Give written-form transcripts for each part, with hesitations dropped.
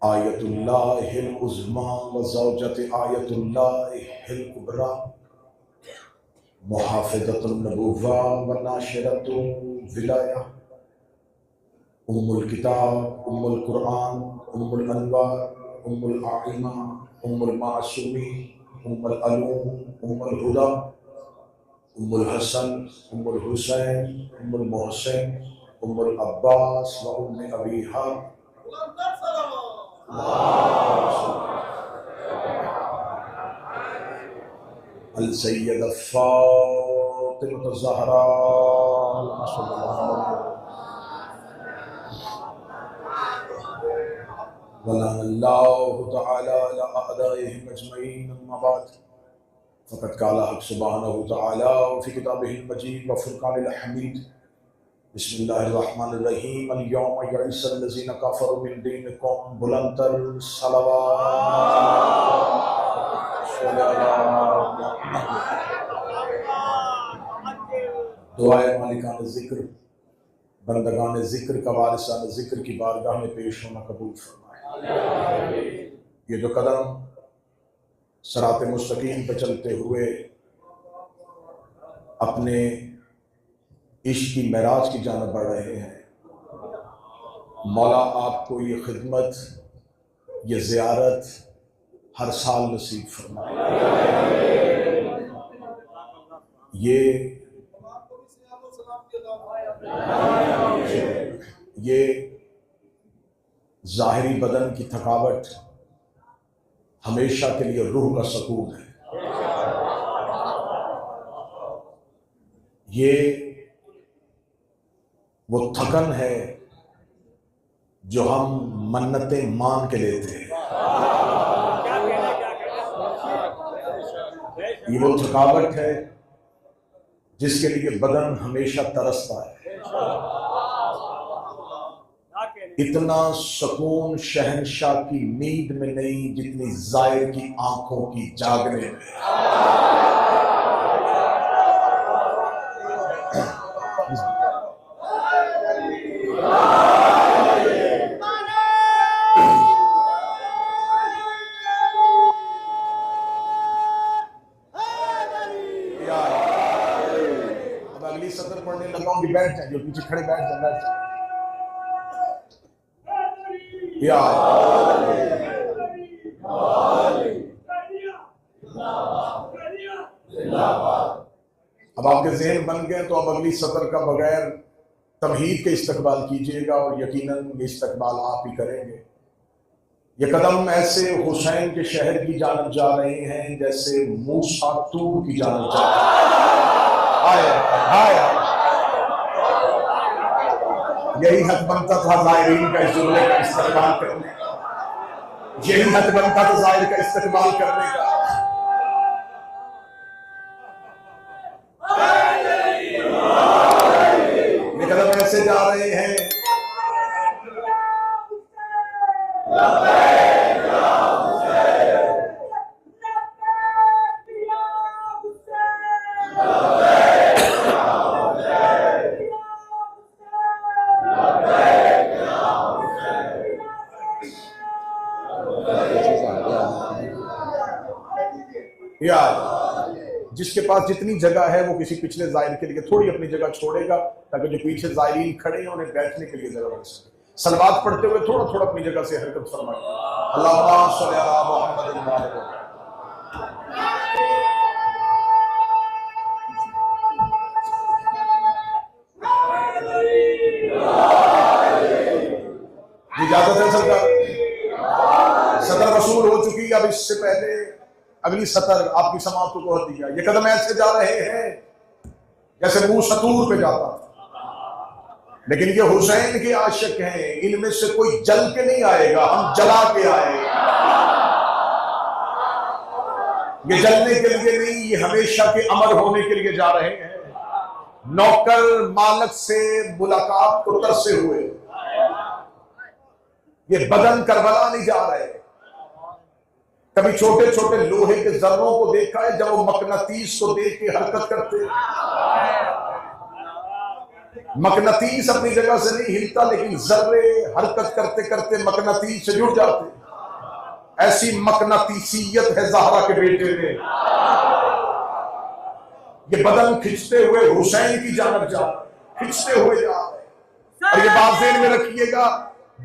आयतुल्लाहिल उज़्मा व ज़ौजत आयतुल्लाहिल कुबरा मुहाफ़िज़तुन नबुव्वा व नाशिरतुल विलाया उम्मुल किताब उम्मुल कुरान उम्मुल अनवार उम्मुल आइमा उम्मुल मासूमी उम्मुल अलूम उम्मुल हुदा उम्मुल हसन उम्मुल हुसैन उम्मुल मोहसिन उम्मुल अब्बास व उम्मे अबीहा अल सय्यदा फ़ातिमा ज़हरा वल्लाहु तआला अला अअदाइहिम अजमईन अम्मा बाद फ़क़द क़ाला हक़ सुब्हानहु तआला फ़ी किताबिहिल मजीद व फ़ुरक़ानिल हमीद बिस्मिल्लाहिर्रहमानिर्रहीम अल यौमा यइसल लज़ीना कफ़रू मिन दीनिकुम बुलंदर दुआए मालिकान ज़िक्र बंदगान ज़िक्र का वारिसान ज़िक्र की बारगाह में पेश होना कबूल फरमाए। ये जो कदम सरात मुस्तकीम पर चलते हुए अपने इश्क की महराज की जानब बढ़ रहे हैं, मौला आपको ये खिदमत ये ज़ियारत हर साल नसीब फरमाए। ये ज़ाहिरी बदन की थकावट हमेशा के लिए रूह का सुकून है। ये वो थकन है जो हम मन्नतें मान के लेते हैं। ये वो थकावट है जिसके लिए बदन हमेशा तरसता है। इतना सुकून शहंशाह की नींद में नहीं जितनी ज़ाहिर की आंखों की जागने में। अब अगली सतर पढ़ने लगाऊंगी, बैठ जाए, जो पीछे खड़े बैठ जाए, बैठ जाए। अब आपके ज़हन बन गए तो अब अगली सतर का बगैर तमहीद के इस्तकबाल कीजिएगा और यकीनन ये इस्तकबाल आप ही करेंगे। ये कदम ऐसे हुसैन के शहर की जानब जा रहे हैं जैसे मूसा तूर की जानब जा रहे हैं। यही हक बनता था ज़ायरीन का इस जुमले का इस्तकबाल करने का, यही हक बनता था ज़ाहिर का इस्तकबाल करने का। ये कदम ऐसे जा रहे हैं जिसके पास जितनी जगह है वो किसी पिछले ज़ाहिर के लिए थोड़ी अपनी जगह छोड़ेगा ताकि जो पीछे ज़ाहिरीन खड़े हैं उन्हें बैठने के लिए जगह बन सके। सलवात पढ़ते हुए थोड़ा थोड़ा अपनी जगह से हरकत फरमाइए। अल्लाहुम्मा सल्ली अला मुहम्मद व आले मुहम्मद। इजाजत है सरकार, सदर वसूल हो चुकी है। अब इससे पहले अगली सतर आपकी समाप्त को होती है। ये कदम ऐसे जा रहे हैं जैसे मूसा तूर पे जाता था, लेकिन ये हुसैन के आशिक हैं, इनमें से कोई जल के नहीं आएगा, हम जला के आएगा। ये जलने के लिए नहीं, ये हमेशा के अमर होने के लिए जा रहे हैं। नौकर मालक से मुलाकात को तरसे हुए ये बदन करबला नहीं जा रहे। कभी छोटे छोटे लोहे के जर्रों को देखा है जब वो मकनातीस को देख के हरकत करते। मकनतीस अपनी जगह से नहीं हिलता, लेकिन जर्रे हरकत करते करते मकनतीस से जुड़ जाते। ऐसी मकनतीसियत है ज़हरा के बेटे में। ये बदन खिंचते हुए हुसैन की जानब जा, खिंचते हुए जा। और ये बात ज़हन में रखिएगा,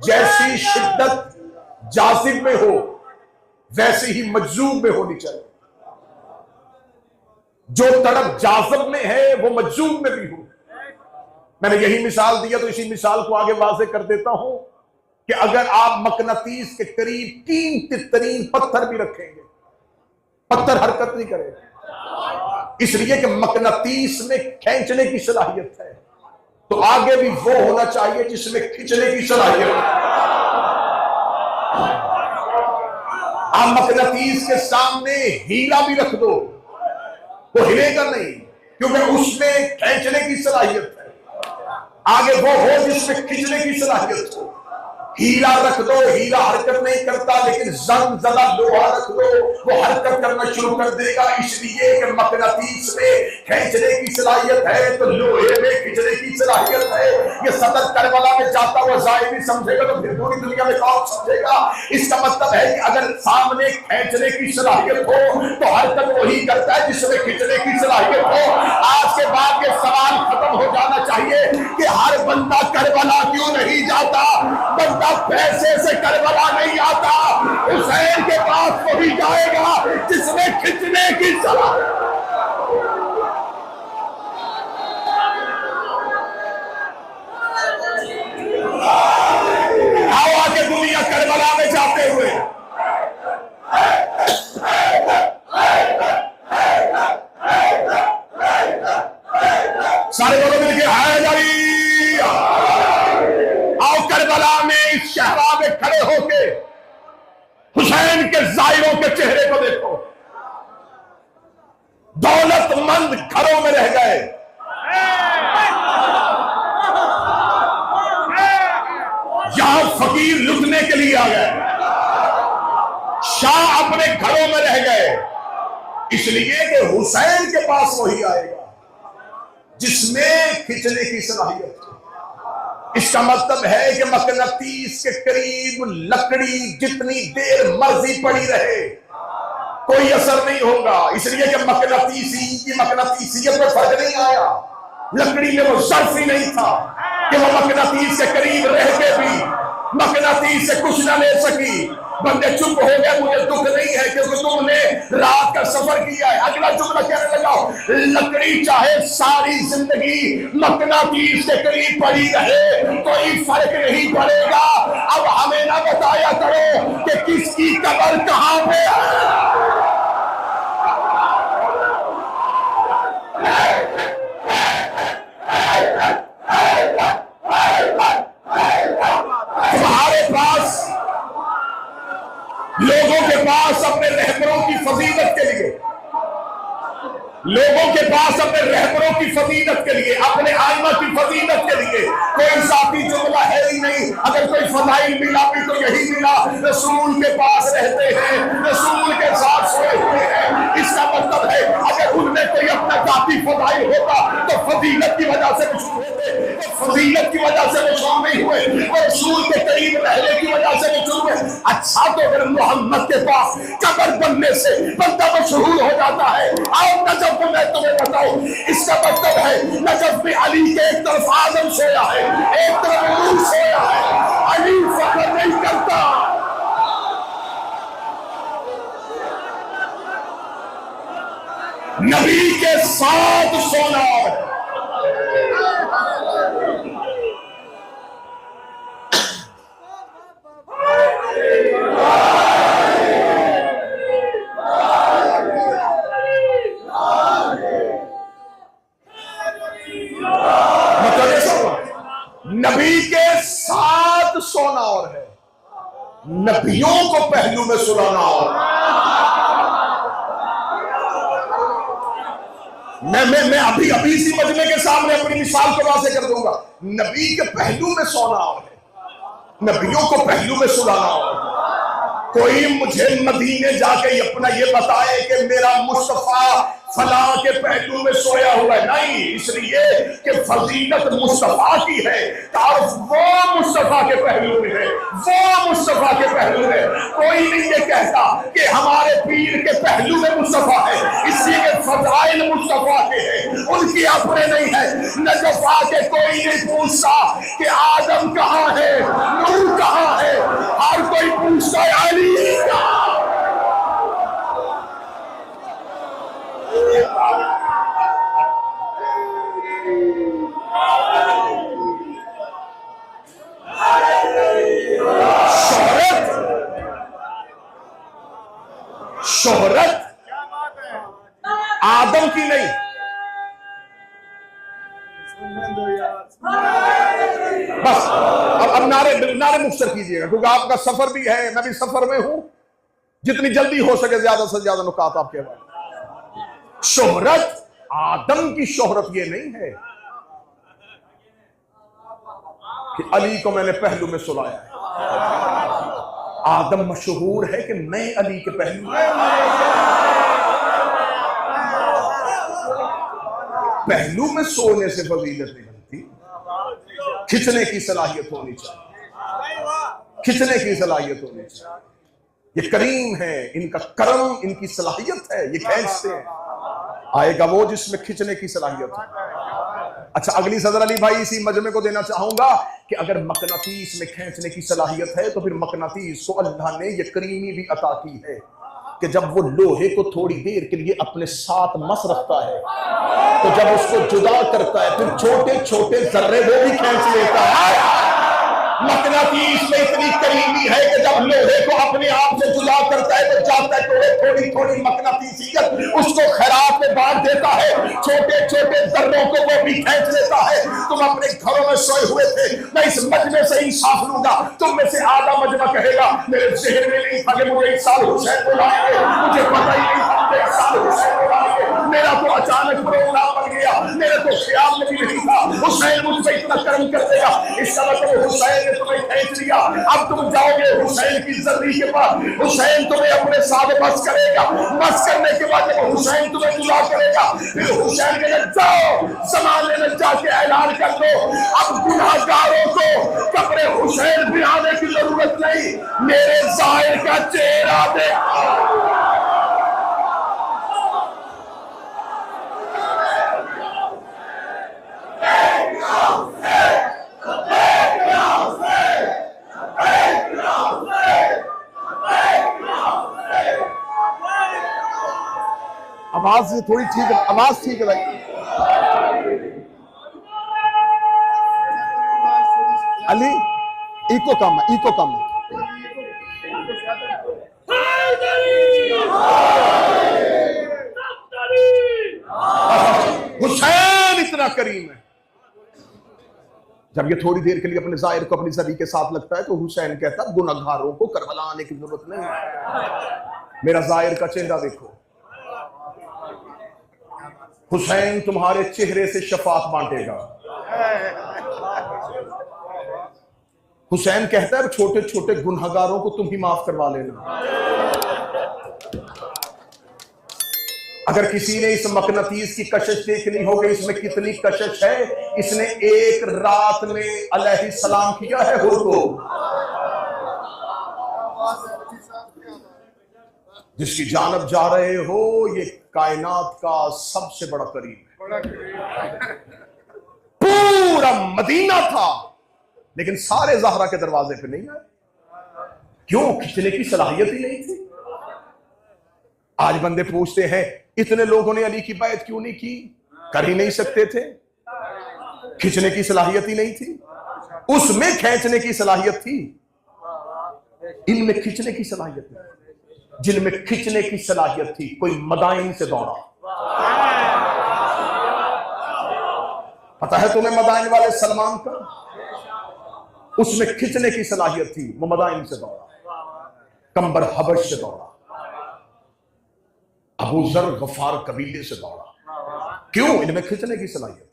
जैसी शिद्दत जाजिब में हो वैसे ही मजजूब में होनी चाहिए। जो तड़प जाजिब में है वो मजजूब में भी हो। मैंने यही मिसाल दिया तो इसी मिसाल को आगे वाज़ेह कर देता हूं कि अगर आप मकनतीस के करीब 3 तरीन पत्थर भी रखेंगे, पत्थर हरकत नहीं करेगा, इसलिए कि मकनतीस में खींचने की सलाहियत है। तो आगे भी वो होना चाहिए जिसमें खींचने की सलाहियत है। आप मकनतीस के सामने हीरा भी रख दो, वो हिलेगा नहीं, क्योंकि उसमें खींचने की सलाहियत है। आगे वो हो जिसमें खींचने की सलाहियत हो। हीरा रख दो, हीरा हरकत नहीं करता, लेकिन जंग ज़दा लोहा रख दो, वो हरकत करना शुरू कर देगा। इसलिए कि मकनतीस में खींचने की सलाहियत है तो लोहे में खींचने की सलाहियत है। ये सदर करबला में जाता हुआ ज़ाहिरी समझेगा तो फिर पूरी दुनिया में कौन समझेगा। इसका मतलब है कि अगर सामने खींचने की सलाहियत हो तो हरकत वही करता है जिसमें खींचने की सलाहियत हो। आज के बाद ये सवाल खत्म हो जाना चाहिए कि हर बंदा करबला क्यों नहीं जाता। बंदा पैसे से करबला नहीं आता, हुसैन के पास वही जाएगा जिसमें खिंचने की सलाह। आओ आके दुनिया करबला में जाते हुए सारे लोग मिलकर हैदरी। आओ करबला में इस शहरा में खड़े होके हुसैन के जायरों के चेहरे को देखो। दौलतमंद घरों में रह गए, यहां फकीर लुटने के लिए आ गए, शाह अपने घरों में रह गए, इसलिए कि हुसैन के पास वही आएगा जिसमें खिंचने की सलाहियत है। इसका मतलब है कि मकनतीस के करीब लकड़ी जितनी देर मर्जी पड़ी रहे कोई असर नहीं होगा, इसलिए कि मकनतीसियत में फर्क नहीं आया। लकड़ी में वो सर्फ ही नहीं था कि वो मकनतीस के करीब रह के भी मकनतीस से कुछ ना ले सकी। बंदे चुप हो गए, मुझे दुख नहीं है क्योंकि तुमने रात का सफर किया है। अगला जुमला कहने लगा, लकड़ी चाहे सारी जिंदगी मकनतीस के करीब पड़ी रहे कोई फर्क नहीं पड़ेगा। अब हमें ना बताया करो कि किसकी कब्र कहां पे है। तुम्हारे पास लोगों के पास अपने रहबरों की फजीलत के लिए, लोगों के पास अपने रहबरों की फजीलत के लिए, अपने आइमा की फजीलत के लिए कोई जाती जुमला है ही नहीं। अगर कोई फजाइल मिला भी तो यही मिला, रसूल के पास रहते हैं, रसूल के साथ सोए हुए हैं। इसका मतलब है अगर उनमें कोई अपना जाती फजाइल होता तो फजीलत की वजह से मशहूर होते, तो फजीलत की वजह से मशहूर नहीं हुए, और रसूल के करीब रहने की वजह से मशहूर हुए। अच्छा, तो अगर मोहम्मद के पास कब्र बनने से बंदा मशहूर हो जाता है। आओ नजफ को मैं तुम्हें बताऊं, इसका मतलब है नजफ में अली के एक तरफ आजम सोया है, एक तरफ नूर सोया है। अली फख्र नहीं करता, नबी के साथ सोना है। नबी के साथ सोना और है, नबियों को पहलू में सुलाना और है। मैं अभी इसी मजमे के सामने अपनी मिसाल को वाज़ेह कर दूंगा। नबी के पहलू में सोना और है, नबियों को पहलू में सुलाना और है। कोई मुझे मदीने जाके अपना ये बताए कि मेरा मुस्तफा फला के पहलू में सोया हुआ है, नहीं, इसलिए कि फजीलत मुस्तफा की है, तारुफ वो मुस्तफा के पहलू में है, वो मुस्तफा के पहलू में। कोई नहीं ये कहता कि हमारे पीर के पहलू में मुस्तफा है, इसी के फजाइल मुस्तफा के हैं, उनकी अपने नहीं है। नजफा के कोई नहीं पूछता कि आदम कहाँ है, नूह कहाँ है, हर कोई पूछता है अली कहाँ। शोहरत आदम की नहीं, बस अब नारे मुख्तर कीजिएगा, क्योंकि आपका सफर भी है, मैं भी सफर में हूं। जितनी जल्दी हो सके ज्यादा से ज्यादा नुकात आपके बारे। शोहरत आदम की शोहरत ये नहीं है कि अली को मैंने पहलू में सुलाया है। आदम मशहूर है कि मैं अली के पहलू में। पहलू में सोने से फजीलत नहीं बनती, खिंचने की सलाहियत होनी चाहिए, खिंचने की सलाहियत होनी चाहिए। ये करीम है, इनका करम, इनकी सलाहियत है, ये खींचते हैं। आएगा वो जिसमें खिंचने की सलाहियत है। अच्छा, अगली सदर अली भाई इसी मजमे को देना चाहूंगा कि अगर मकनातीस में खींचने की सलाहियत है तो फिर मकनातीस को अल्लाह ने ये करीमी भी अता की है कि जब वो लोहे को थोड़ी देर के लिए अपने साथ मस रखता है तो जब उसको जुदा करता है फिर छोटे छोटे जर्रे वो भी खींच लेता है। मकनातीस में इतनी करीमी है कि जब लोहे को अपने आप से जुदा करता है तो जाता है थोड़ी थोड़ी मकनातीसियत उसको खैरात में बांट देता है, छोटे छोटे जर्रों को वो भी खींच लेता है। तुम अपने घरों में सोए हुए थे, मैं इस मजमे से इंसाफ लूंगा, तुम में से आधा मजमा कहेगा मेरे जहन में नहीं था कि मुझे इस साल हुसैन बुलाएंगे, मुझे पता ही नहीं था मुझे इस साल हुसैन बुलाएंगे, मेरा तो अचानक प्रोग्राम बन गया, मेरे तो ख्याल में भी नहीं था हुसैन मुझ पे इतना कर्म कर देगा, इस समय तो हुसैन ने तुम्हें खींच लिया। अब तुम जाओगे हुसैन की जर्री के पास, हुसैन तुम्हें अपने साथ बस करेगा, बस करने के बाद जब हुसैन तुम्हें दुआ करेगा फिर हुसैन के जाओ जमाने में जाके ऐलान कर दो अब गुनाहगारों को कपड़े हुसैन बिहाने की जरूरत नहीं, मेरे जाहिर का चेहरा देखो। आवाज थोड़ी ठीक है, आवाज ठीक है भाई। अली इको कम है, इको कम है। हुसैन इतना करीम है, जब ये थोड़ी देर के लिए अपने जाहिर को अपनी जरी के साथ लगता है तो हुसैन कहता है गुनहगारों को करबला आने की जरूरत नहीं है, मेरा जाहिर का चेहरा देखो। हुसैन तुम्हारे चेहरे से शफात बांटेगा। हुसैन कहता है छोटे छोटे गुनहगारों को तुम ही माफ करवा लेना। अगर किसी ने इस मकनतीस की कशिश देखनी हो कि इसमें कितनी कशिश है, इसने एक रात में अलैहिस्सलाम किया है हुर को, जिसकी जानब जा रहे हो ये कायनात का सबसे बड़ा करीब है। पूरा मदीना था लेकिन सारे ज़हरा के दरवाजे पे नहीं आए, क्यों? खिंचने की सलाहियत ही नहीं थी। आज बंदे पूछते हैं इतने लोगों ने अली की बैत क्यों नहीं की? कर ही नहीं सकते थे, खिंचने की सलाहियत ही नहीं थी। उसमें खींचने की सलाहियत थी, इनमें खिंचने की सलाहियत नहीं। जिनमें खिंचने की सलाहियत थी, कोई मदाइन से दौड़ा। पता है तुम्हें मदाइन वाले सलमान का? उसमें खिंचने की सलाहियत थी, वो मदाइन से दौड़ा, कंबर हबश से दौड़ा, अबू जर गफार कबीले से दौड़ा। क्यों? इनमें खिंचने की सलाहियत।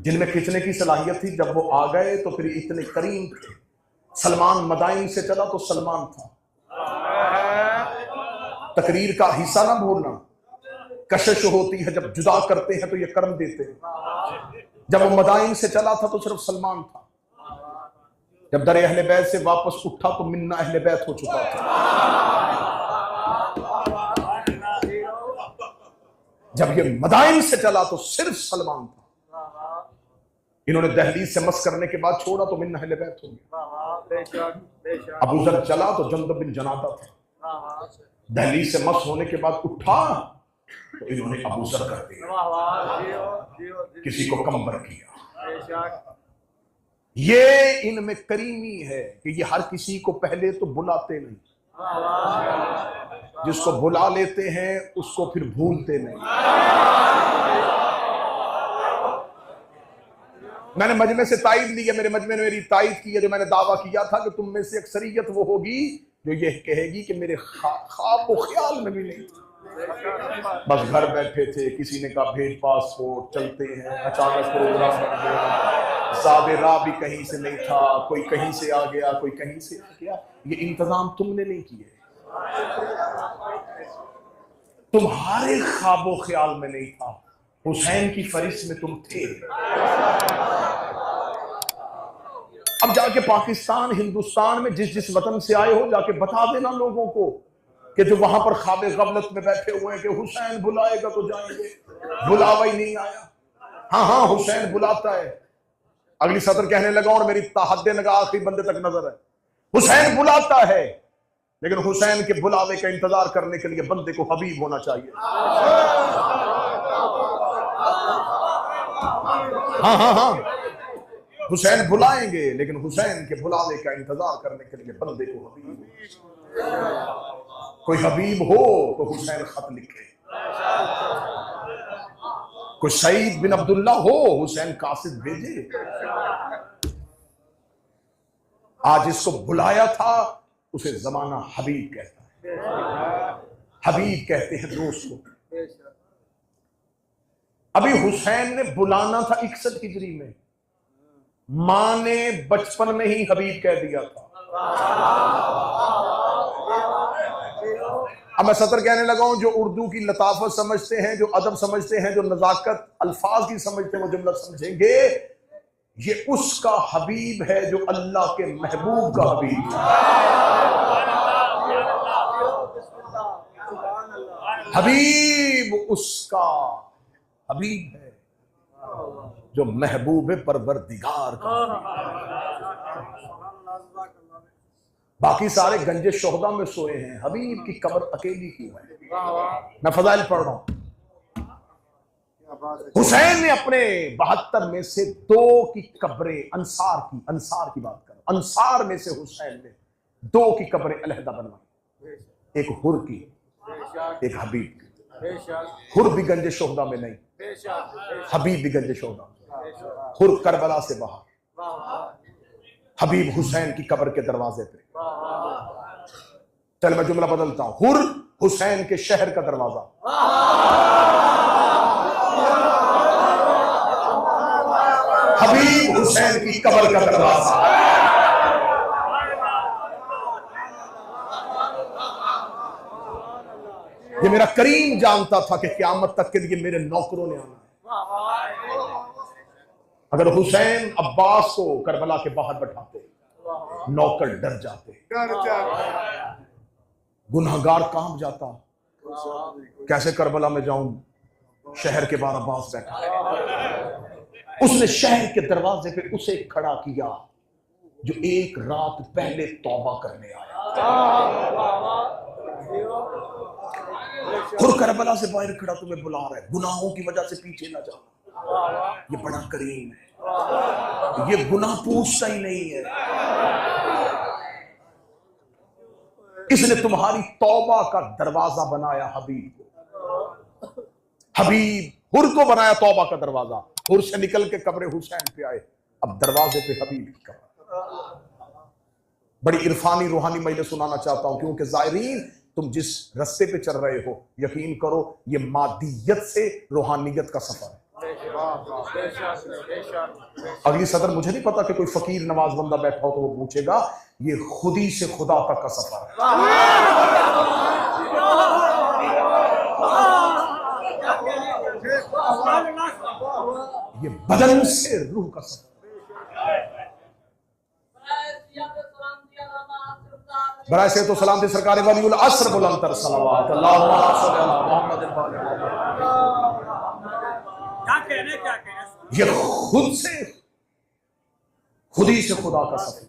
जिनमें खिंचने की सलाहियत थी, जब वो आ गए तो फिर इतने करीम थे। सलमान मदाइन से चला तो सलमान था। तकरीर का हिस्सा ना भूलना, कशिश होती है, जब जुदा करते हैं तो ये कर्म देते हैं। जब वो मदाइन से चला था तो सिर्फ सलमान था, जब दर अहले बैत से वापस उठा तो मिन्ना अहले बैत हो चुका था। जब ये मदाइन से चला तो सिर्फ सलमान था। इन्होंने दहलीज से मस करने के बाद छोड़ा तो मिन्ना अहले बैत हो गया। अबू जर चला तो जंद बिन जनादा था। दहलीज से मस होने के बाद उठा तो इन्होंने अबू जर कर दिया, किसी को कमबर किया। ये इनमें करीमी है कि ये हर किसी को पहले तो बुलाते नहीं, जिसको बुला लेते हैं उसको फिर भूलते नहीं। मैंने मजमे से तायद ली है, मेरे मजमे ने मेरी तायद की है, जो मैंने दावा किया था कि तुम में से अक्सरियत वो होगी जो ये कहेगी कि मेरे ख्वाब वो ख्याल में भी नहीं था, बस घर बैठे थे, किसी ने कहा भेज पासपोर्ट चलते हैं, अचानक प्रोग्राम बन गया, सादे राह भी कहीं से नहीं था, कोई कहीं से आ गया, कोई कहीं से आ गया। ये इंतजाम तुमने नहीं किए, तुम्हारे ख्वाबो ख्याल में नहीं था, हुसैन की फरिश्त में तुम थे। अब जाके पाकिस्तान हिंदुस्तान में जिस जिस वतन से आए हो जाके बता देना लोगों को कि जो वहां पर ख्वाब गफलत में बैठे हुए हैं कि हुसैन बुलाएगा तो जाएंगे, बुलावा ही नहीं आया। हाँ हाँ हुसैन बुलाता है। अगली सतर कहने लगा और मेरी ताहद्दे नगा आखिरी बंदे तक नजर है, हुसैन बुलाता है, लेकिन हुसैन के बुलावे का इंतजार करने के लिए बंदे को हबीब होना चाहिए। हाँ हाँ हाँ हुसैन बुलाएंगे, लेकिन हुसैन के बुलावे का इंतजार करने के लिए बंदे को हबीब। कोई हबीब हो तो हुसैन खत लिखे, कोई सईद बिन अब्दुल्ला हो हुसैन कासिद भेजे। आज इसको बुलाया था उसे जमाना हबीब कहता है, हबीब कहते हैं दोस्त को। अभी हुसैन ने बुलाना था 61 हिजरी में, मां ने बचपन में ही हबीब कह दिया था। अब मैं सतर कहने लगा हूं, जो उर्दू की लताफत समझते हैं, जो अदब समझते हैं, जो नजाकत अल्फाज की समझते हैं, वो जुमला समझेंगे ये उसका हबीब है जो अल्लाह के महबूब का हबीब है। हबीब उसका हबीब है जो महबूब परवरदिगार का। बाकी सारे गंजे शोहदा में सोए हैं, हबीब की कब्र अकेली क्यों है? मैं फजाइल पढ़ रहा हूं। हुसैन ने अपने 72 में से 2 की कब्रें अंसार की बात कर, अंसार में से हुसैन ने 2 की कब्रें अलहदा बनवाई, एक हुर की, एक हबीब की। हुर भी गंजे शोहदा में नहीं, हबीब भी गंजे शोहदा में। हुर करबला से बाहर, हबीब हुसैन की कब्र के दरवाजे पे। चल मैं जुमला बदलता हूं, हुर हुसैन के शहर का दरवाजा, हबीब हुसैन की कब्र का दरवाजा। ये मेरा करीम जानता था कि क़यामत तक के लिए मेरे नौकरों ने आना है। अगर हुसैन अब्बास को करबला के बाहर बैठाते, नौकर डर जाते, गुनहगार कांप जाता, कैसे करबला में जाऊं, शहर के बाहर अब्बास बैठा है। उसने शहर के दरवाजे पे उसे खड़ा किया जो एक रात पहले तौबा करने आया। खुद करबला से बाहर खड़ा तुम्हें बुला रहा है, गुनाहों की वजह से पीछे ना जाना। ये बड़ा करीम है, ये गुनाह पूछता ही नहीं है। इसने तुम्हारी तौबा का दरवाजा बनाया हबीब को, हबीब हुर को बनाया तौबा का दरवाजा। हुर से निकल के कब्र हुसैन पे आए, अब दरवाजे पे हबीब की कब्र। बड़ी इरफानी रूहानी मैं सुनाना चाहता हूं, क्योंकि ज़ायरीन तुम जिस रास्ते पे चल रहे हो, यकीन करो ये मादियत से रूहानियत का सफर है। अगली सदर मुझे नहीं पता कि कोई फकीर नवाज बंदा बैठा हो तो वो पूछेगा, ये खुदी से खुदा तक का सफर है। ये बदन से रूह का सफर। बराए से तो सलाम थी सरकार वाली असर बुलंदर सलावत ये खुद से खुदी से खुदा का सफर,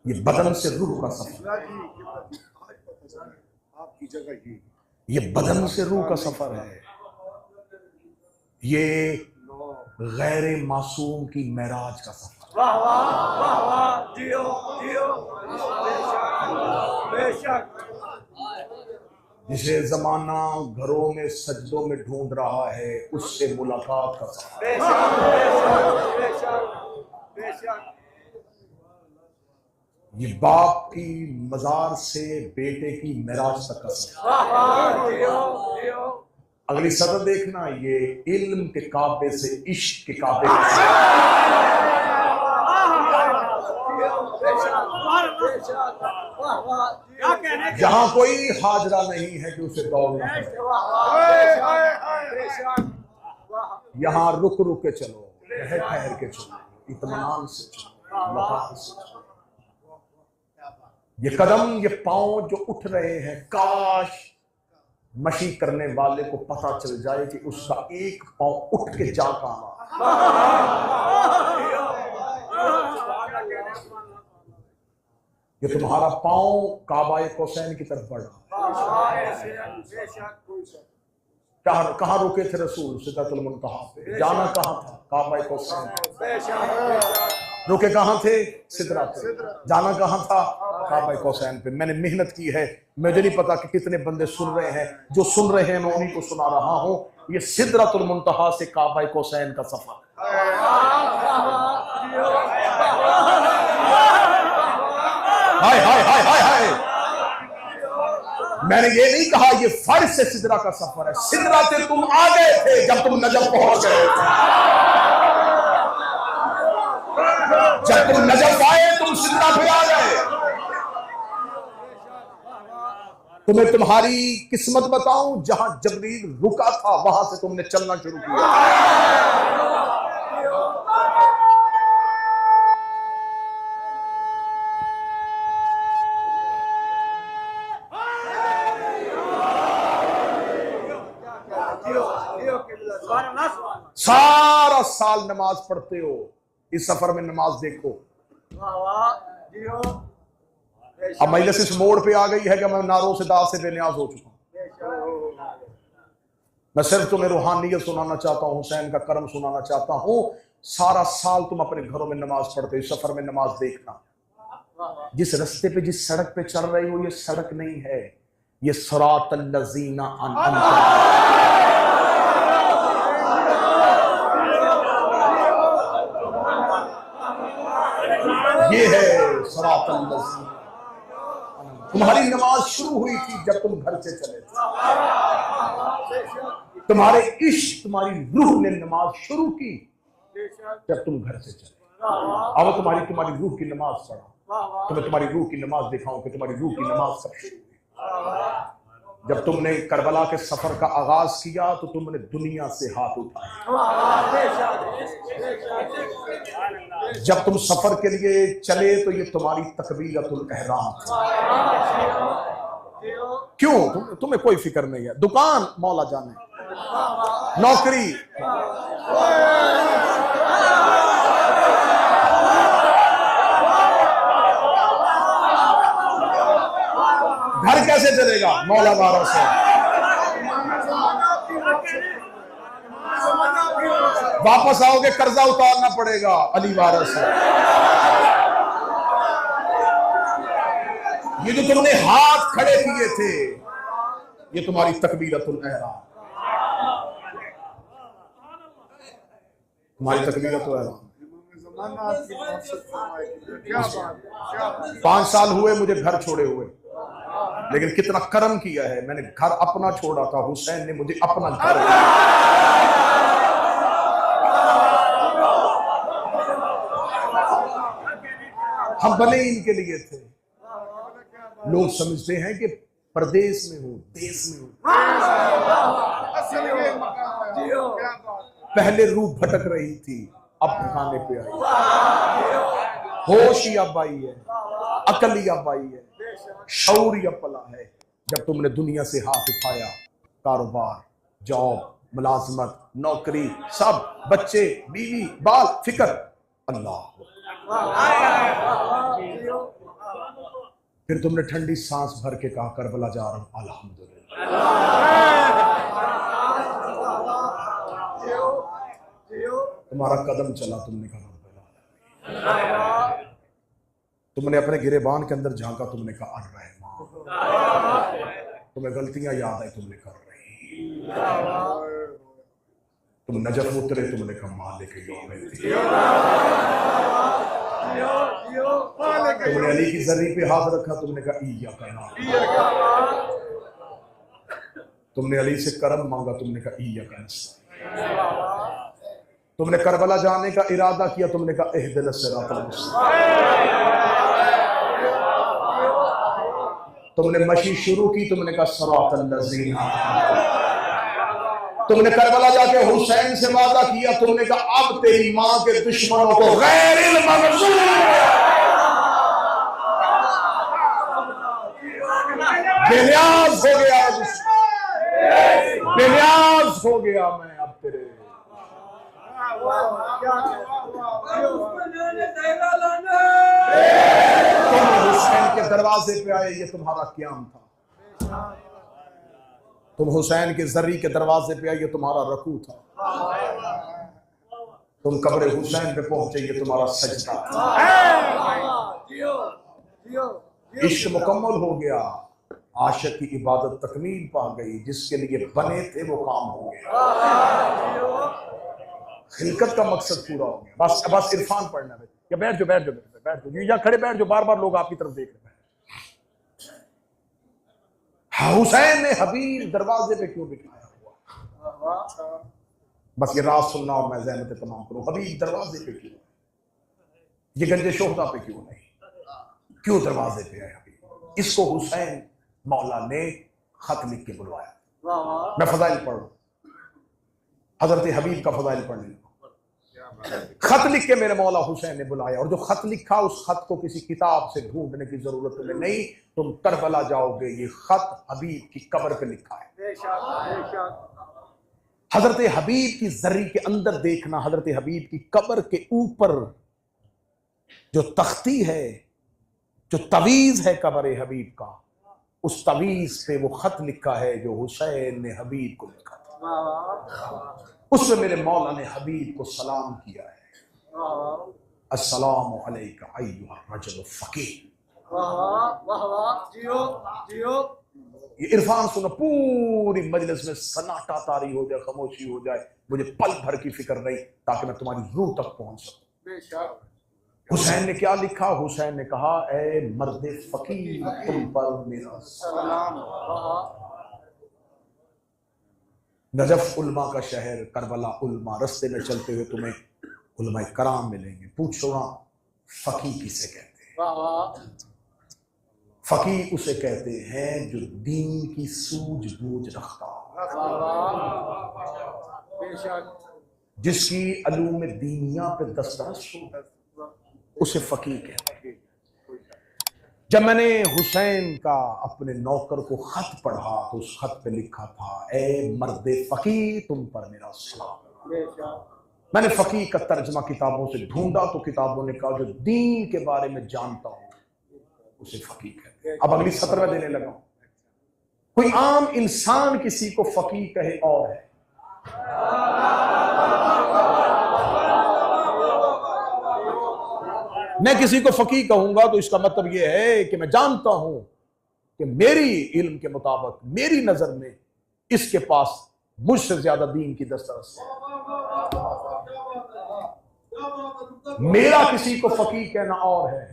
ये बदन से रूह का सफर, आपकी जगह ये बदन से रूह का सफर है। ये गैर मासूम की मेराज का सफर। वाह वाह वाह वाह, जियो जियो, बेशक। जिसे जमाना घरों में सजदों में ढूंढ रहा है, उससे मुलाकात का सफर। ये बाप की मजार से बेटे की मेराज तक का सफर। अगली सदर देखना, ये इल्म के काबे से इश्क के काबे से। जहां कोई हाजरा नहीं है कि उसे दौड़ना है, यहां रुक रुक के चलो, ठहर ठहर के चलो, इत्मीनान से चलो, वक़ार से चलो। ये कदम, ये पांव जो उठ रहे हैं, काश मशी करने वाले को पता चल जाए कि उसका एक पांव उठ के जा कहां। ये तुम्हारा पांव काबाए कौसैन की तरफ बढ़ा। कहां रुके थे रसूल? सिदरतुल मुंतहा पे। जाना कहां था? काबाए कौसैन। रुके कहां थे? सिदरा पे। जाना कहां था? काबाए कौसैन पे। मैंने मेहनत की है, मुझे नहीं पता कि कितने बंदे सुन रहे हैं, जो सुन रहे हैं मैं उन्हीं को सुना रहा हूं। ये सिदरतुल मुंतहा से काबाए कौसैन का सफर। हाय हाय हाय हाय हाय। मैंने ये नहीं कहा ये फर्श से सिदरा का सफर है। सिदरा से तुम आ गए थे जब तुम नजफ पहुंच गए थे। जब तुम नजफ आए तुम सिदरा पे आ गए। तुम्हें तुम्हारी किस्मत बताऊं, जहां जबरील रुका था वहां से तुमने चलना शुरू किया। सारा साल नमाज पढ़ते हो, इस सफर में नमाज देखो। अब मजलिस इस मोड़ पे आ गई है कि मैं नारों से दाद से बेनियाज हो चुका हूं। मैं सिर्फ तुम्हें रूहानियत सुनाना चाहता हूं, हुसैन का करम सुनाना चाहता हूं। सारा साल तुम अपने घरों में नमाज पढ़ते हो, इस सफर में नमाज देखना। जिस रास्ते पे, जिस सड़क पे चल रहे हो, ये सड़क नहीं है, ये सिरातल लज़ीना अनअमता। ये है सिरातल लज़ीना। तुम्हारी नमाज शुरू हुई थी जब तुम घर से चले थे। तुम्हारे इश्क, तुम्हारी रूह ने नमाज शुरू की जब तुम घर से चले। अब तुम्हारी रूह की नमाज पढ़ा, तुम्हें तुम्हारी रूह की नमाज दिखाऊं कि तुम्हारी रूह की नमाज कब शुरू हुई। जब तुमने करबला के सफर का आगाज किया तो तुमने दुनिया से हाथ उठाए। जब तुम सफर के लिए चले तो ये तुम्हारी तकबीरतुल एहराम था। क्यों? तुम्हें कोई फिक्र नहीं है। दुकान मौला जाने, नौकरी, घर कैसे चलेगा? मौला वारों से। वापस आओगे कर्जा उतारना पड़ेगा अली वारों से। ये जो तुमने हाथ खड़े किए थे, ये तुम्हारी तकबीरतुल एहराम, तुम्हारी तकबीरतुल एहराम। 5 साल हुए मुझे घर छोड़े हुए, लेकिन कितना करम किया है। मैंने घर अपना छोड़ा था, हुसैन ने मुझे अपना घर दिया। हम बने इनके लिए थे। लोग समझते हैं कि परदेश में हूं, देश में हूं। जियो पहले रूह भटक रही थी, अब ठिकाने पे आई। होश ही अब आई है, अकल ही अब आई है, शऊर ही अब पला है। जब तुमने दुनिया से हाथ उठाया, कारोबार, जॉब, मुलाजमत, नौकरी, सब, बच्चे, बीवी, बाल, फिक्र, अल्लाह। फिर तुमने ठंडी सांस भर के कहा, करबला जा रहा हूं, अल्हम्दुलिल्लाह। तुम्हारा कदम चला, तुमने कहा तुमने अपने गिरेबान के अंदर झांका, तुमने कहा अर्रहमान। तुम्हें गलतियां याद आई, तुमने कर रही। तुम नजफ उतरे, तुमने कहा मालिक यौमिद्दीन। तुमने अली की जर्री पे हाथ रखा, तुमने कहा इय्याका नअबुदु। तुमने अली से करम मांगा, तुमने कहा इय्याका नस्तईन। तुमने करबला जाने का इरादा किया, तुमने कहा इहदिनस सिरातल मुस्तकीम। तुमने मशी शुरू की, तुमने कहा सिरातल लज़ीना। तुमने करबला जाके हुसैन से वादा किया, तुमने कहा अब तेरी मां के दुश्मनों को गैरिल मग़ज़ूब। बेनियाज हो गया, बेनियाज हो गया मैं अब तेरे। तुम हुसैन के दरवाजे पे आए, ये तुम्हारा क़याम था। तुम हुसैन के जर्री के दरवाजे पे आए, ये तुम्हारा रकू था। तुम कब्र हुसैन पे पहुंचे, ये तुम्हारा सजदा था। इश्क मुकम्मल हो गया, आशिक की इबादत तकमील पा गई, जिसके लिए बने थे वो काम हो गया। खिलकत का मकसद पूरा हो गया। बस इरफान पढ़ना है। या बैठ जाओ, बैठ जाओ, बैठ जाओ, या खड़े बैठ जाओ, बार बार लोग आपकी तरफ देख रहे हैं। हुसैन ने हबीब दरवाजे पे क्यों बिठाया हुआ? बस ये राज सुनना और मैं ज़हमत तमाम करूं। हबीब दरवाजे पे क्यों? ये गंजे शोहदा पे क्यों नहीं? क्यों दरवाजे पे आए हबीब? इसको हुसैन मौला ने खत लिख के बुलवाया। मैं फजाइल पढ़ रहा हूं, हजरत हबीब का फजाइल पढ़ने लगा। खत लिख के मेरे मौला हुसैन ने बुलाया, और जो खत लिखा उस खत को किसी किताब से ढूंढने की जरूरत तुम्हें नहीं। तुम करबला जाओगे, ये खत हबीब की कब्र पे लिखा है। हजरत हबीब की जर्री के अंदर देखना, हजरत हबीब की कब्र के ऊपर जो तख्ती है, जो तवीज है कब्र हबीब का, उस तवीज पे वो खत लिखा है जो हुसैन ने हबीब को लिखा था। उसमें मेरे मौला ने हबीब को सलाम किया है, अस्सलामु अलैका अय्युहा रजुल फकीह। ये इरफान सुनो, पूरी मजलिस में सन्नाटा तारी हो जाए, खामोशी हो जाए, मुझे पल भर की फिक्र नहीं, ताकि मैं तुम्हारी रूह तक पहुंच सकूं। हुसैन ने क्या लिखा? हुसैन ने कहा, ए मर्द फकीर, तुम पर मेरा सलाम। नजफ उल्मा का शहर, करबला उल्मा, रस्ते में चलते हुए तुम्हें उल्मा कराम मिलेंगे। पूछो ना, फकी किसे कहते हैं? फकी उसे कहते हैं जो दीन की सूझबूझ रखता हो, जिसकी अलूम दीनिया पे दस्तरस हो, उसे फकी कहते हैं। जब मैंने हुसैन का अपने नौकर को खत पढ़ा तो उस खत पे लिखा था, ए मर्द फकी, तुम पर मेरा सलाम। मैंने फकी का तर्जमा किताबों से ढूंढा तो किताबों ने कहा जो दीन के बारे में जानता हूं उसे फकी कहते हैं। अब अगली सत्र में देने लगा। कोई आम इंसान किसी को फकी कहे और है, मैं किसी को फकी कहूंगा तो इसका मतलब यह है कि मैं जानता हूं कि मेरी इल्म के मुताबिक, मेरी नजर में इसके पास मुझसे ज्यादा दीन की दस्तरस है। मेरा किसी को फकी कहना और है।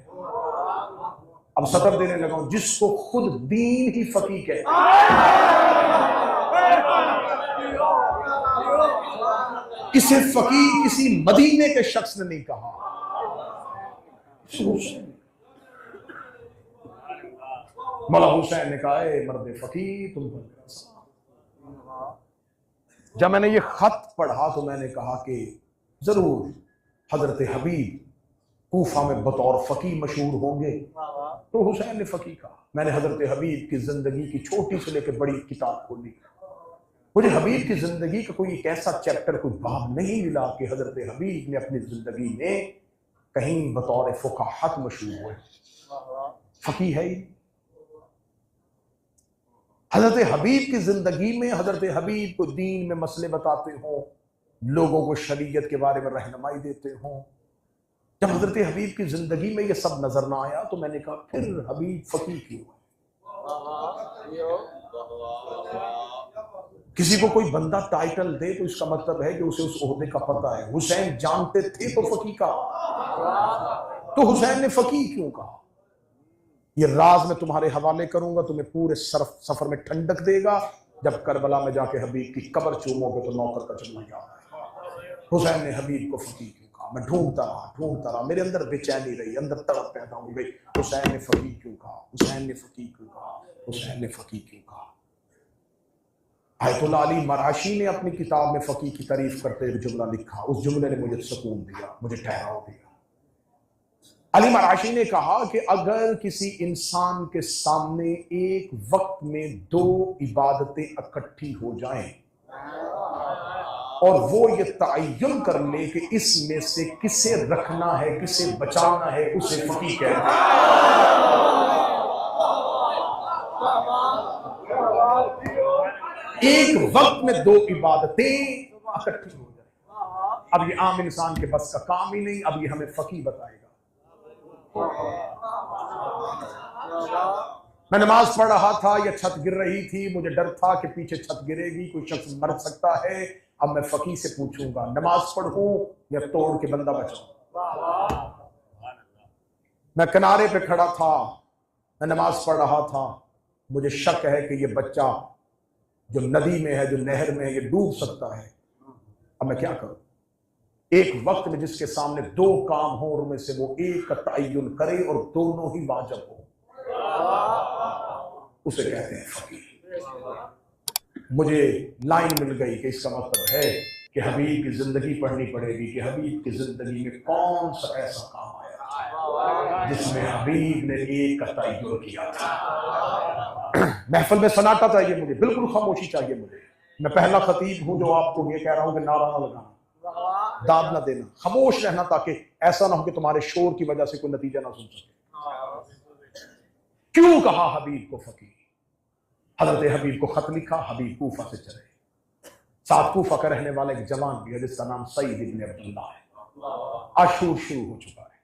अब सतर देने लगा हूं, जिसको खुद दीन ही फकी कहता है। इसे फकी किसी मदीने के शख्स ने नहीं कहा, मौला हुसैन ने कहा, मर्द फकीर तुम पर। जब मैंने ये खत पढ़ा तो मैंने कहा कि जरूर हजरत हबीब कूफा में बतौर फकीह मशहूर होंगे। तो हुसैन ने फकीह कहा। मैंने हजरत हबीब की जिंदगी की छोटी से लेकर बड़ी किताब खोली, मुझे हबीब की जिंदगी का कोई एक ऐसा चैप्टर, कोई बाब नहीं मिला कि हजरत हबीब ने अपनी जिंदगी में कहीं बतौर फुकाहत मशहूर हुए। फकीह है ही। हजरत हबीब की जिंदगी में हजरत हबीब को दीन में मसले बताते हो, लोगों को शरीयत के बारे में रहनुमाई देते हो। जब हजरत हबीब की जिंदगी में ये सब नजर ना आया तो मैंने कहा फिर हबीब फकीह क्यों? किसी को कोई बंदा टाइटल दे तो इसका मतलब है कि उसे उस ओहदे का पता है। हुसैन जानते थे तो फकीह कहा, तो हुसैन ने फकीह क्यों कहा? ये राज मैं तुम्हारे हवाले करूंगा, तुम्हें पूरे सफर में ठंडक देगा। जब करबला में जाके हबीब की कब्र चूमोगे तो नौकर का चलना याद आएगा। हुसैन ने हबीब को फकीह क्यों कहा? मैं ढूंढता रहा, मेरे अंदर बेचैनी रही, अंदर तड़प पैदा हो गई। हुसैन ने फकीह क्यों कहा? हुसैन ने फकीह क्यों कहा? हुसैन ने फकीह क्यों कहा? आयतुल्लाह अली मराशी ने अपनी किताब में फकीह की तारीफ करते हुए जुमला लिखा। उस जुमले ने मुझे सुकून दिया, मुझे ठहराव दिया। अली मराशी ने कहा कि अगर किसी इंसान के सामने एक वक्त में दो इबादतें इकट्ठी हो जाएं और वो ये तयन कर ले कि इसमें से किसे रखना है किसे बचाना है, उसे फकीह कहते हैं। एक वक्त में दो इबादतें इकट्ठी हो जाए, अब ये आम इंसान के बस का काम ही नहीं, अब ये हमें फकीह बताएगा। मैं नमाज पढ़ रहा था, यह छत गिर रही थी, मुझे डर था कि पीछे छत गिरेगी, कोई शख्स मर सकता है। अब मैं फकीह से पूछूंगा नमाज पढ़ूं या तोड़ के बंदा बचाऊं? मैं किनारे पे खड़ा था, मैं नमाज पढ़ रहा था, मुझे शक है कि यह बच्चा जो नदी में है, जो नहर में है, ये डूब सकता है। अब मैं क्या करूं? एक वक्त में जिसके सामने दो काम हो और उनमें से वो एक का तयन करे और दोनों ही वाजिब हो, उसे कहते हैं फकीह। मुझे लाइन मिल गई कि इसका मतलब है कि हबीब की जिंदगी पढ़नी पड़ेगी कि हबीब की जिंदगी में कौन सा ऐसा काम आया जिसमें हबीब ने एक का तयन किया था। महफिल में सन्नाटा चाहिए मुझे, बिल्कुल खामोशी चाहिए मुझे। मैं पहला खतीब हूं जो आपको ये कह रहा हूं कि नारा ना लगाना, दाद ना देना, खामोश रहना, ताकि ऐसा ना हो कि तुम्हारे शोर की वजह से कोई नतीजा ना सुन सके। क्यों कहा हबीब को फकीह? हजरत हबीब को खत लिखा, हबीब कूफा से चले। साथ कूफा का रहने वाला एक जवान भी है जिसका नाम सईद इब्न अब्दुल्ला है। आशूर शुरू हो चुका है।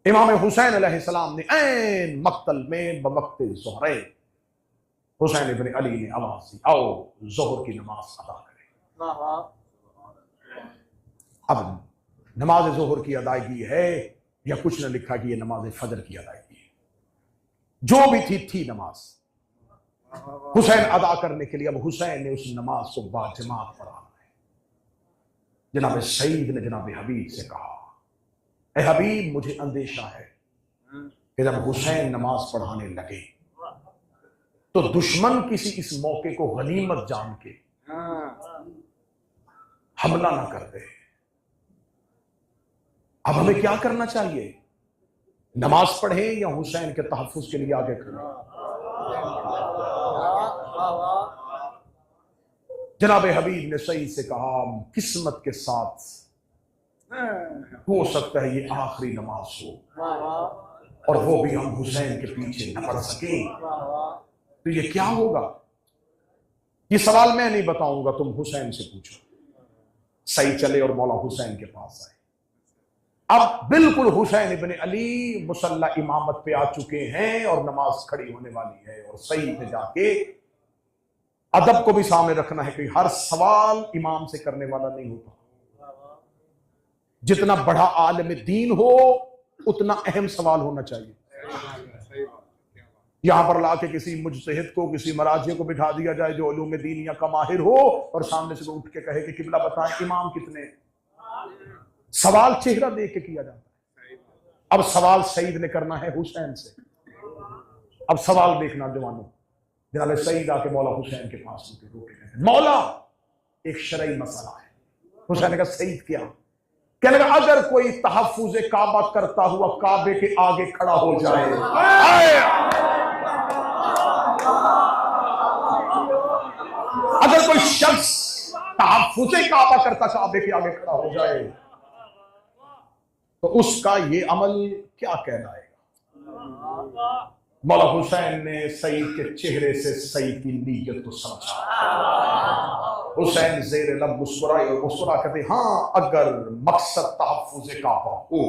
इमाम हुसैन अलैहिस्सलाम ने ऐन मक्तल में बवक्ते ज़ोहरे हुसैन इब्न अली ने आवाज दी, आओ जोहर की नमाज अदा करें। अब नमाज जोहर की अदायगी है या कुछ न लिखा कि यह नमाज फजर की अदायगी है, जो भी थी नमाज हुसैन अदा करने के लिए। अब हुसैन ने उस नमाज को बाजमात पढ़ाना है। जनाब सईद ने जनाब हबीब से कहा, ए हबीब मुझे अंदेशा है कि जब हुसैन नमाज पढ़ाने लगे तो दुश्मन किसी इस मौके को गनीमत जान के हमला ना कर दे। अब हमें क्या करना चाहिए? नमाज पढ़े या हुसैन के तहफ्फुज के लिए आगे खड़े? जनाब हबीब ने सईद से कहा, किस्मत के साथ हो सकता है ये आखिरी नमाज हो और वो भी हम हुसैन के पीछे न पढ़ सके, तो ये क्या होगा? ये सवाल मैं नहीं बताऊंगा, तुम हुसैन से पूछो। सईद चले और मौला हुसैन के पास आए। अब बिल्कुल हुसैन इब्न अली मुसल्ला इमामत पे आ चुके हैं और नमाज खड़ी होने वाली है। और सईद ने जाके, अदब को भी सामने रखना है कि हर सवाल इमाम से करने वाला नहीं होता। जितना बड़ा आलिम दीन हो उतना अहम सवाल होना चाहिए। यहां पर लाके किसी मुजतहिद को, किसी मराजी को बिठा दिया जाए जो उलूम दीनिया का माहिर हो और सामने से वो उठ के कहे कि किबला बताएं इमाम कितने। सवाल चेहरा देख के किया जाता है। अब सवाल सईद ने करना है हुसैन से। अब सवाल देखना जवानों। जनाब सईद आके मौला हुसैन के पास रोके, मौला एक शरई मसला है। हुसैन ने कहा सईद क्या? कहने लगा अगर कोई तहफ्फुज़ काबा करता हुआ काबे के आगे खड़ा हो जाए, अगर कोई शख्स तहफ्फुज़ काबा करता काबे के आगे खड़ा हो जाए तो उसका ये अमल क्या कहलाएगा? मौला हुसैन ने सईद के चेहरे से सईद की नीयत को समझा। हुसैन जेर लब मुस्कुराए और मुस्कुरा कहते हाँ अगर मकसद तहफ्फुज़ काबा हो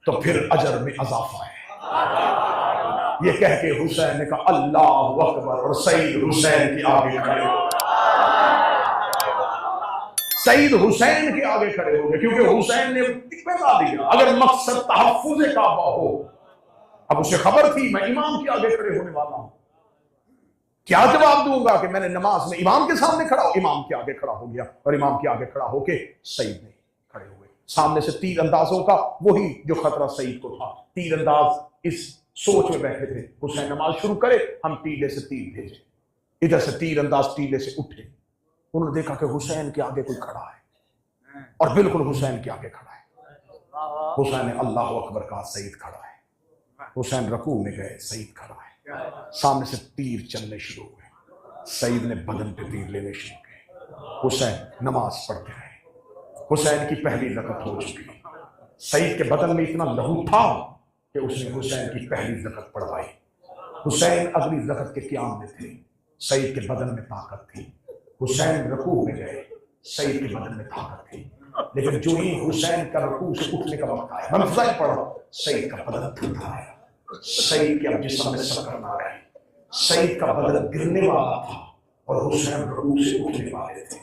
तो फिर अजर में अजाफा है। ये कह के हुसैन ने कहा अल्लाह अकबर और सईद हुसैन के आगे खड़े हो। सईद हुसैन के आगे खड़े हो गए क्योंकि हुसैन ने बता दिया अगर मकसद तहफ्फुज़ काबा हो। अब उसे खबर थी मैं इमाम के आगे खड़े होने वाला हूं, क्या जवाब दूंगा कि मैंने नमाज में इमाम के सामने खड़ा हो। इमाम के आगे खड़ा हो गया और इमाम के आगे खड़ा होके सईद ने खड़े हुए। सामने से तीर अंदाजों का वही जो खतरा सईद को था। तीर अंदाज इस सोच में बैठे थे हुसैन नमाज शुरू करे हम टीले से तीर भेजे। इधर से तीर अंदाज टीले से उठे। उन्होंने देखा कि हुसैन के आगे कोई खड़ा है और बिल्कुल हुसैन के आगे खड़ा है। हुसैन ने अल्लाह अकबर कहा, सईद खड़ा है। हुसैन रकू में गए, सईद खड़ा है। सामने से तीर चलने शुरू हुए। सईद ने बदन पे तीर लेने शुरू किए। हुसैन नमाज पढ़ते रहे। हुसैन की पहली रकत हो चुकी। सईद के बदन में इतना लहू था कि उसने हुसैन की पहली रकत पढ़वाई। हुसैन अगली रकत के क़याम में थे। सईद के बदन में ताकत थी। हुसैन रकू में गए, सईद के बदन में ताकत थी। लेकिन जो ही हुसैन का रकू से उठने का वक्त आया, मैं फजाइल पढ़ा, सईद का बदन थरथराया। सईद के अब जिस्म में सकन आ गई। सईद का बदन गिरने वाला था और हुसैन रकू से उठने वाले थे।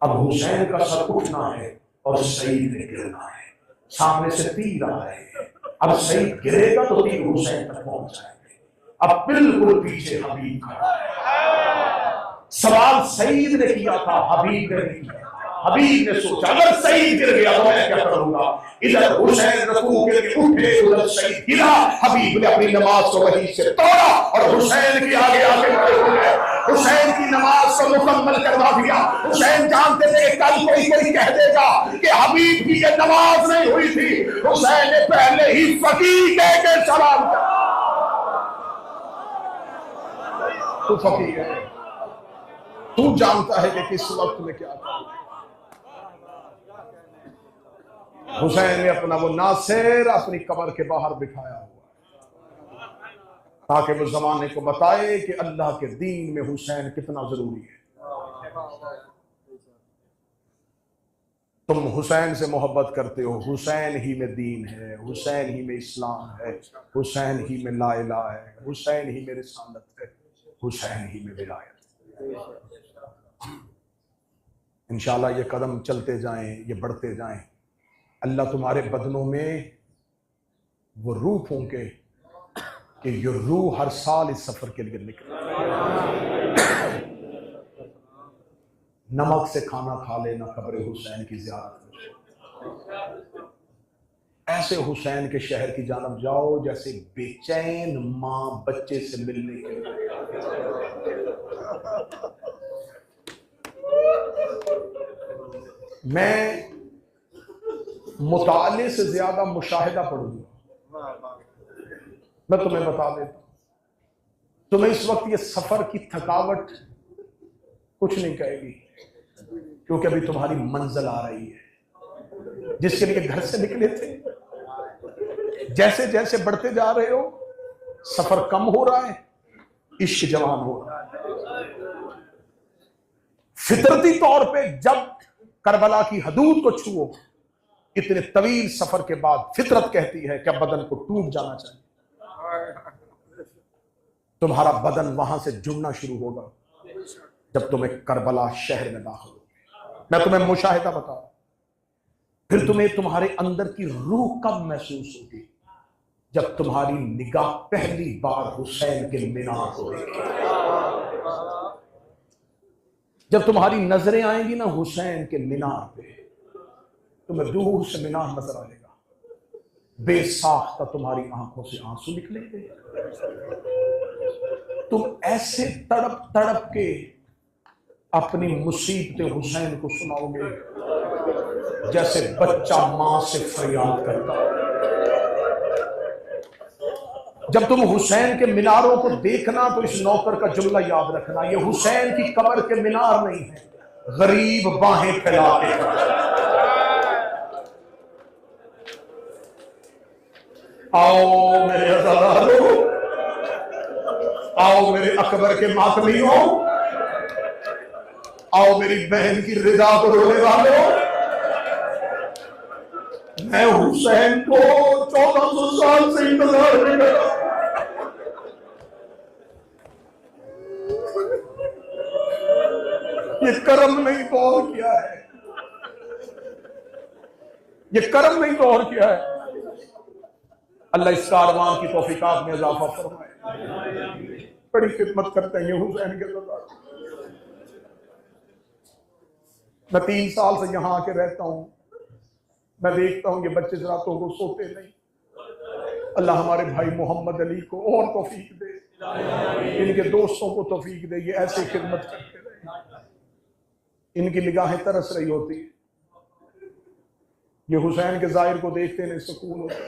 अब हुसैन का सर उठना है और सईद ने गिरना है। सामने से तीर आ रहे हैं। अब सईद गिरेगा तो तीर हुसैन तक पहुंच जाएंगे। अब बिल्कुल पीछे हबीब खड़ा है। सवाल सईद ने किया था, हबीब ने नहीं किया। हबीब ने सोचा अगर सईद गिर गया तो मैं क्या करूंगा। इधर हुसैन रकू के उठे, उधर सईद गिरा। हबीब ने अपनी नमाज को वहीं से तोड़ा और हुसैन के आगे आके खड़े हो गए। हुसैन की नमाज को मुकम्मल करवा दिया। हुसैन जानते थे कल कोई कह देगा कि हबीब की ये नमाज नहीं हुई थी। हुसैन ने पहले ही फकीह कह के सलाम किया। तू फकीह है, तू जानता है कि किस वक्त में क्या था। हुसैन ने अपना वो नासिर अपनी कब्र के बाहर बिठाया हुआ ताकि वो जमाने को बताए कि अल्लाह के दीन में हुसैन कितना जरूरी है। तुम हुसैन से मोहब्बत करते हो, हुसैन ही में दीन है, हुसैन ही में इस्लाम है, हुसैन ही में ला इलाहा है, हुसैन ही में रिसालत है, हुसैन ही में विलायत। इंशाल्लाह ये कदम चलते जाएं, ये बढ़ते जाएं। अल्लाह तुम्हारे बदनों में वो रूह फूंके कि ये रूह हर साल इस सफर के लिए निकले। नमक से खाना खा लेना, कब्र हुसैन की ज़ियारत। ऐसे हुसैन के शहर की जानब जाओ जैसे बेचैन माँ बच्चे से मिलने के लिए। मैं मुताले से ज्यादा मुशाहिदा पढ़ूंगा। मैं तुम्हें बता देता हूं, तुम्हें इस वक्त ये सफर की थकावट कुछ नहीं कहेगी क्योंकि अभी तुम्हारी मंजिल आ रही है जिसके लिए घर से निकले थे। जैसे जैसे बढ़ते जा रहे हो सफर कम हो रहा है, इश्क जवान हो रहा है। फितरती तौर पे जब करबला की हदूद को छुओ, इतने तवील सफर के बाद फितरत कहती है कि बदन को टूट जाना चाहिए। तुम्हारा बदन वहां से जुड़ना शुरू होगा जब तुम्हें करबला शहर में दाखिल हो। मैं तुम्हें मुशाहिदा बता, फिर तुम्हें तुम्हारे अंदर की रूह कब महसूस होगी जब तुम्हारी निगाह पहली बार हुसैन के मीनार को देखेगी। जब तुम्हारी नजरें आएंगी ना हुसैन के मीनार पे, तुम्हें दूर से मीनार नजर आएगा, बेसाख्ता तुम्हारी आंखों से आंसू निकलेंगे। तुम ऐसे तड़प तड़प के अपनी मुसीबतें हुसैन को सुनाओगे जैसे बच्चा मां से फरियाद करता है। जब तुम हुसैन के मीनारों को देखना तो इस नौकर का जुमला याद रखना, ये हुसैन की कब्र के मीनार नहीं है, गरीब बाहें फैला के आओ मेरे अज़ादारों, आओ मेरे अकबर के मातमियों, आओ मेरी बहन की रिदा को रोने वालों, मैं हुसैन को 1400 साल से इंतजार कर रहा। ये कर्म नहीं तो और क्या है, ये कर्म नहीं तो और क्या है। अल्लाह इस कारवान की तौफीकात में इजाफा फरमाए। बड़ी खिदमत करते हैं ये हुसैन के साथ। मैं 3 साल से यहां आके रहता हूं, मैं देखता हूं ये बच्चे रातों को सोते नहीं। अल्लाह हमारे भाई मोहम्मद अली को और तौफीक दे, इनके दोस्तों को तौफीक दे, ये ऐसी खिदमत करते रहे। इनकी निगाहें तरस रही होती है, ये हुसैन के जाहिर को देखते नहीं सुकून होता है।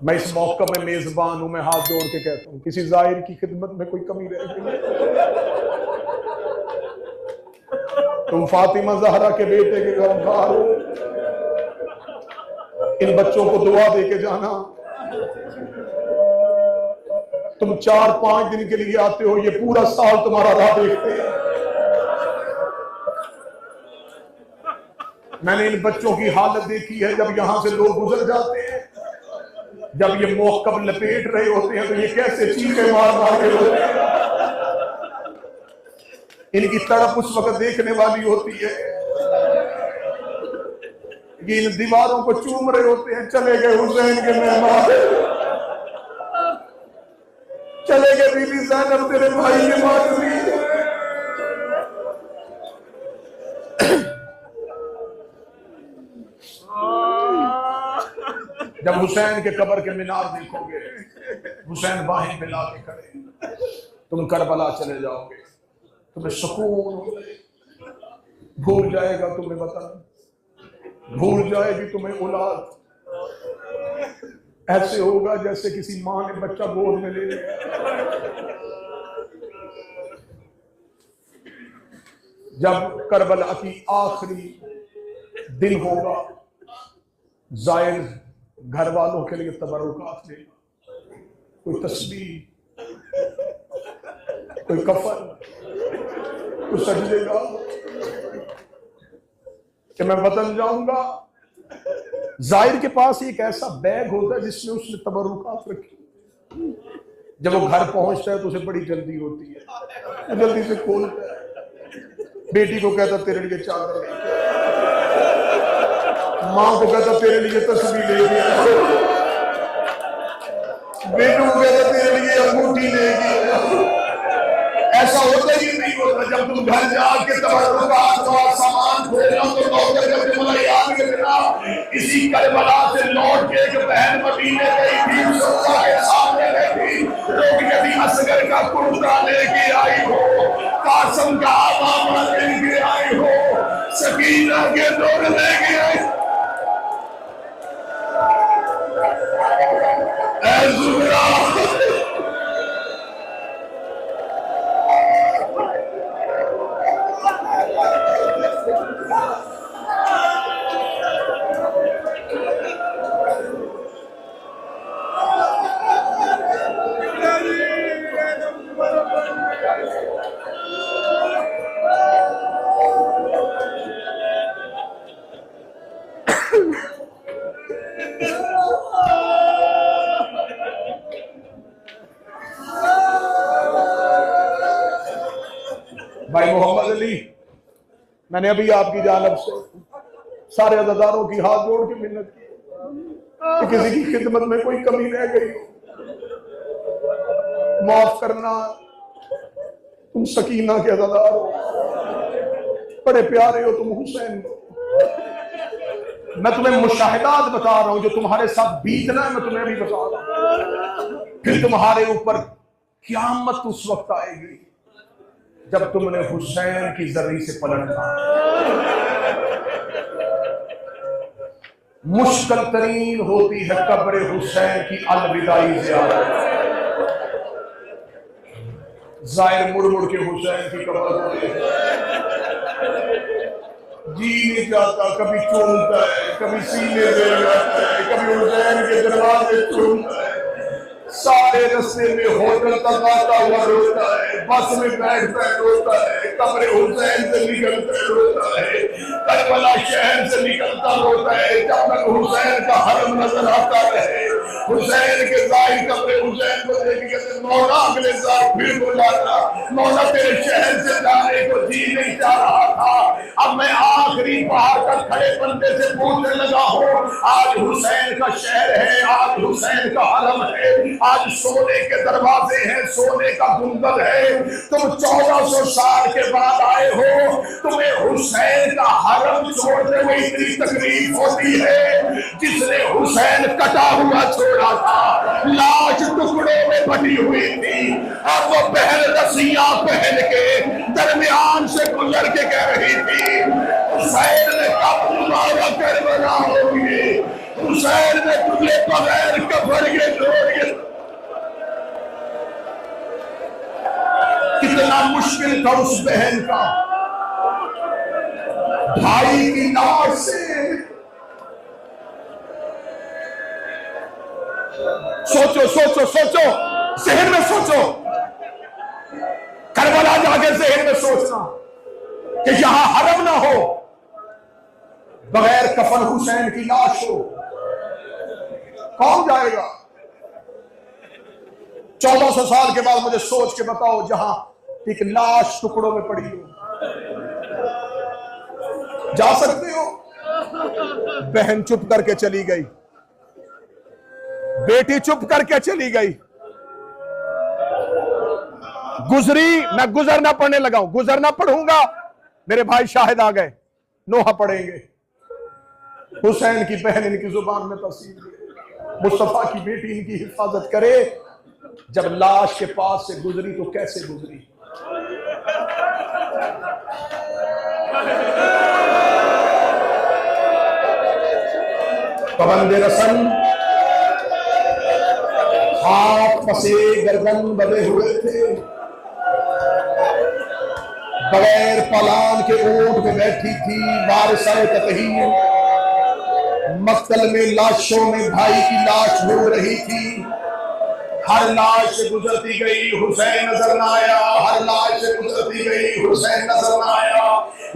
मैं इस मौका में मेजबान हूं, मैं हाथ जोड़ के कहता हूं किसी जाहिर की खिदमत में कोई कमी रह गई, तुम फातिमा जहरा के बेटे के गमखार हो, इन बच्चों को दुआ दे के जाना। तुम 4-5 दिन के लिए आते हो, ये पूरा साल तुम्हारा राह देखते हैं। मैंने इन बच्चों की हालत देखी है, जब यहां से लोग गुजर जाते हैं, जब ये मोहकम लपेट रहे होते हैं तो ये कैसे चीखे मार मार के रोते हैं। इनकी तड़प उस वक्त देखने वाली होती है, ये इन दीवारों को चूम रहे होते हैं। चले गए हुसैन के मेहमान, चले गए बीबी ज़ैनब तेरे भाई के मातमी। जब हुसैन के कब्र के मीनार देखोगे, हुसैन बाहें मिला के खड़े, तुम करबला चले जाओगे, तुम्हें सुकून भूल जाएगा, तुम्हें वतन भूल जाएगी, तुम्हें औलाद। ऐसे होगा जैसे किसी मां ने बच्चा गोद में ले लिया। जब करबला की आखिरी दिन होगा, जाहिर घर वालों के लिए तबरुकात लेगा, कोई तस्बीह, कोई कफन, कोई सजदेगा कि मैं वतन जाऊंगा। जाहिर के पास एक ऐसा बैग होता है जिसमें उसने तबरुकात रखी। जब वो घर पहुंचता है तो उसे बड़ी जल्दी होती है, वो जल्दी से खोलता है, बेटी को कहता तेरे लिए चादर लेके, माँ को कहता तेरे लिए तस्बीह लेके, बेटों को कहता तेरे लिए अंगूठी लेके। ऐसा होता ही नहीं होता। जब तुम घर जाके तबरुकात का सामान खोलो तो नौकर जब तुम्हारा याद करना, इसी करबला से लौट के एक बहन मदीने गई थी, सोफा के सामने बैठी, लोग यदि असगर का कुर्ता लेके आई हो, कासम का आमामा लेके आई हो, सकीना के दौर लेके आई, भाई मोहम्मद अली, मैंने अभी आपकी जानिब से सारे अज़ादारों की हाथ जोड़ के मिन्नत की कि किसी की खिदमत में कोई कमी रह गई हो, माफ करना। तुम सकीना के अज़ादार हो, बड़े प्यारे हो तुम हुसैन को। मैं तुम्हें मुशाहिदात बता रहा हूं जो तुम्हारे साथ बीतना है, मैं तुम्हें अभी बता रहा हूं। फिर तुम्हारे ऊपर क़यामत उस वक्त आएगी जब तुमने हुसैन की जर्री से पलटा। मुश्किल तरीन होती है कब्र हुसैन की अलविदाई ज़ियारत। जाहिर मुड़ मुड़ के हुसैन की कब्र होती है, जी नहीं चाहता, कभी चूमता है, कभी सीने पे लगाता है, कभी हुसैन के दरवाजे चूमता है, सारे रस्ते में होटल तक आता हुआ रोता है, बस में बैठता है रोता है, कब्र हुसैन से निकलता है रोता है, करबला शहर से निकलता रोता है, जब तक हुसैन का हरम नजर आता रहे। हुसैन के जाहिर कब्र हुसैन को देख के कहते मौला अगले साल फिर बुलाना, मौला तेरे शहर से जाने को जी नहीं चाह रहा था, अब मैं आखिरी बाहर तक खड़े बंदे से पूछने लगा हूँ, आज हुसैन का शहर है, आज हुसैन का हरम है, आज सोने के दरवाजे हैं, सोने का गुंबद है, तुम 1400 साल के बाद आए हो, तुम्हें हुसैन का हरम छोड़ने में इतनी तकलीफ होती है। जिसने हुसैन कटा हुआ छोड़ा था, लाश टुकड़ों में बटी हुई थी, और वो बहन रस्सियां पहन के दरमियान से गुजर के कह रही थी हुसैन ने कब तुम्हारा करबला होगी, हुसैन ने तुझे बगैर कफन के छोड़। कितना मुश्किल था उस बहन का, भाई की लाश से। सोचो सोचो सोचो, जहन में सोचो, करबला जाके जहन में सोचना कि यहां हरम ना हो, बगैर कफन हुसैन की लाश हो, कौन जाएगा? 1400 साल के बाद मुझे सोच के बताओ, जहां एक लाश टुकड़ों में पड़ी हो, जा सकते हो? बहन चुप करके चली गई, बेटी चुप करके चली गई, गुजरी। मैं गुजरना पढ़ने लगा हूं, गुजरना पढ़ूंगा, मेरे भाई शाहिद आ गए, नोहा पढ़ेंगे। हुसैन की बहन इनकी जुबान में तस्वीर, मुस्तफा की बेटी इनकी हिफाजत करे। जब लाश के पास से गुजरी तो कैसे गुजरी? पवंदे रसन हाथ फंसे गर्दन बंधे हुए थे, बगैर पलान के ऊंट में बैठी थी वारिसाए ततहीर। मक्तल में लाशों में भाई की लाश घूम रही थी, हर लाश से गुजरती गई हुसैन नजर न आया, हर लाश से गुजरती गई हुसैन नजर न आया।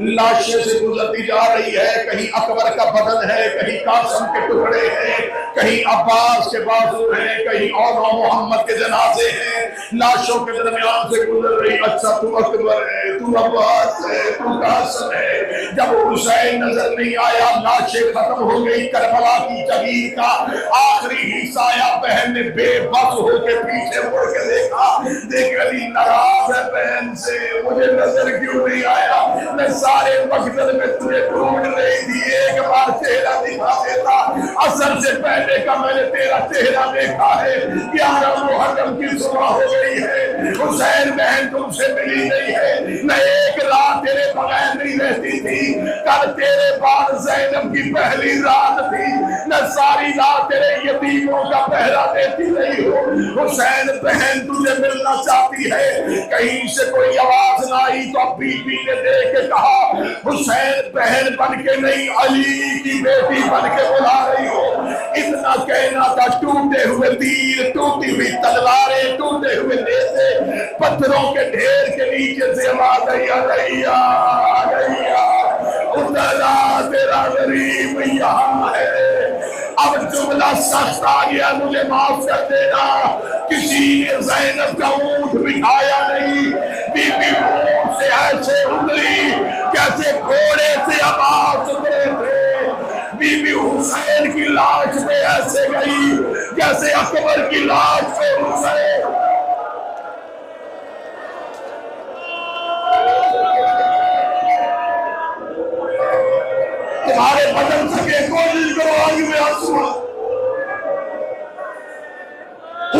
लाशें से गुजरती जा रही है, कहीं अकबर का बदन है, कहीं कासिम के टुकड़े हैं, कहीं अब्बास के बाजू हैं, कहीं और मोहम्मद के जनाजे हैं, लाशों के दरमियान से गुजर रही। अच्छा तू अकबर है, तू अब्बास है, तू कासिम है। जब हुसैन नजर नहीं आया, लाशें खत्म हो गई। करबला की जगीर का आखिरी हिस्सा आया, बहन ने बेबस होकर पीछे मुड़ के देखा, देख रही नाराज है बहन से, मुझे नजर क्यों नहीं आया, मैं सारे मकसद में तुझे ढूंढ रही थी, एक बार चेहरा दिखा देता। असर से पहले का मैंने तेरा चेहरा देखा है। 11 मुहर्रम की सुबह हो गई है, हुसैन बहन तुमसे मिली नहीं है, मैं एक रात तेरे बगैर नहीं रहती थी, कल तेरे बाद ज़ैनब की पहली रात थी, मैं सारी रात तेरे यतीमों का पहरा देती रही हूँ। हुसैन बहन तुझे मिलना चाहती है। कहीं से कोई आवाज ना आई तो बीबी ने देख के कहा, हुसैन बहन बन के नहीं, अली की बेटी बन के बुला रही हो। इतना कहना था, टूटे हुए तीर, टूटी हुई तलवारें, टूटे हुए नेज़े, पत्थरों के ढेर के नीचे से आवाज आई, रैया रैया उतरा तेरा गरीब यहाँ है। अब जुमला सख्त आ गया, मुझे माफ कर देना, किसी ने ज़ैनब का ऊंट बिठाया नहीं, बीबी ऊंट से ऐसे उतरी जैसे घोड़े से आवाज उतरे थे। बीबी हुसैन की लाश पे ऐसे गई जैसे अकबर की लाश पे हुसैन। तुम्हारे बदन सके कोशिश करो, आगे में आंसू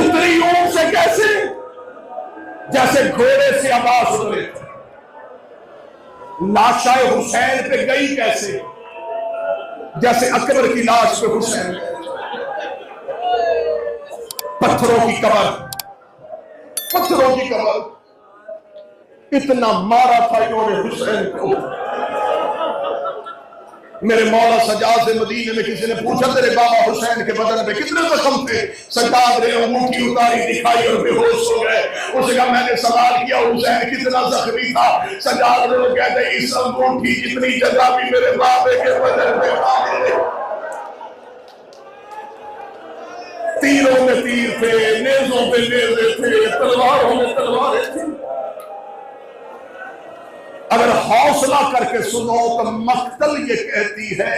उतरी ऊंट से कैसे, जैसे घोड़े से आवाज उतरे। लाशाए हुसैन पे गई कैसे, जैसे अकबर की लाश पे हुसैन। पत्थरों की कबर, पत्थरों की कबर। इतना मारा था इन्होंने हुसैन को। मेरे मौला सजाद से मदीने में किसी ने पूछा तेरे बाबा हुसैन के बदन पे कितने जख्म थे? सरकार ने अंगूठी उतारी, दिखाई और बेहोश हो गए। उसने कहा मैंने सवाल किया हुसैन कितना जख्मी था? सरकार ने कहते इस अंगूठी जितनी जगह भी मेरे बाबे के बदन पे मारे। तीरों में तीर थे, नेज़ों पे नेज़े थे, तलवारों में तलवारें थी। अगर हौसला करके सुनो तो मक्तल ये कहती है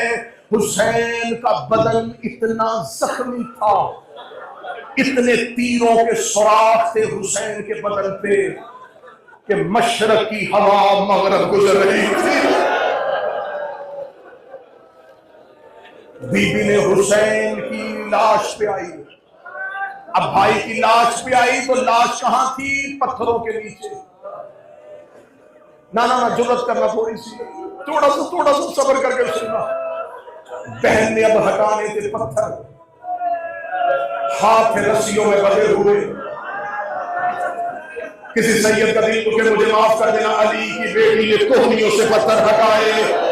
हुसैन का बदन इतना जख्मी था, इतने तीरों के सुराख थे हुसैन के बदन पे कि मशरक की हवा मगरब गुजर रही थी। बीबी ने हुसैन की लाश पे आई। अब भाई की लाश पे आई तो लाश कहां थी? पत्थरों के नीचे। ना ना ना, जुर्रत करना थोड़ी सी, थोड़ा सा सब्र करके सुनना। बहन ने अब हटाने थे पत्थर, हाथ रस्सियों में बंधे हुए। किसी सैयद का दिल के मुझे माफ कर देना, अली की बेटी ने कोहनियों से पत्थर हटाए।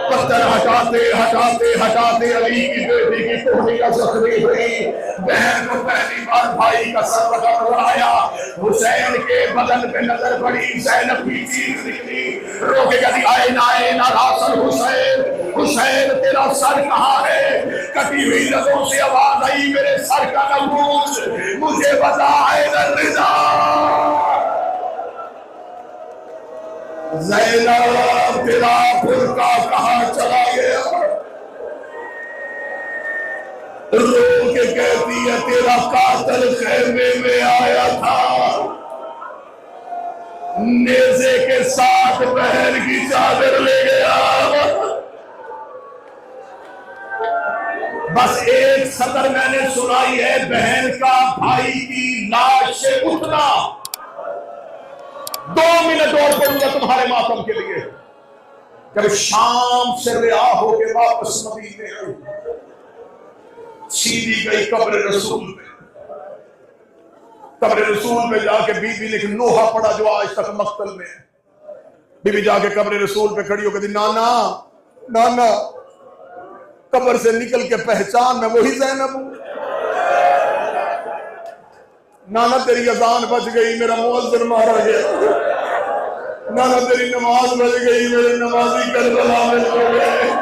पत्थर हटाते हटाते हटाते अली की बेटी की कोहनी का जख्मी हुई। बहन को पहली बार भाई का सर नजर आया। हुसैन के बदन पे नजर पड़ी, ज़ैनब की चीख निकली, रोके कहती आए ना रासन हुसैन, हुसैन तेरा सर कहाँ है? कटी हुई नजरों से आवाज आई मेरे सर का न पूछ, मुझे बता है रिजा। ज़ैनब तेरा फुर्का कहाँ चला गया? रो के कहती है तेरा कातिल खेमे में आया था, नेज़े के साथ बहन की चादर ले गया। बस एक सदर मैंने सुनाई है बहन का भाई की लाश से उठना। 2 मिनट और पढ़ूंगा तुम्हारे मातम के लिए। जब शाम से रिहा होके वापस मदीने आई, सीधी गई कब्र रसूल पे। कब्र रसूल पे जाके बीबी ने एक लोहा पड़ा जो आज तक मक्तल में है। बीबी जाके कब्र रसूल पे खड़ी हो कहती नाना नाना, कब्र से निकल के पहचान मैं वही ज़ैनब हूं। नाना तेरी अजान बच गई, मेरा मुअज्जिन मारा गया। नाना तेरी नमाज बच गई, मेरे नमाजी करबला में हो गए।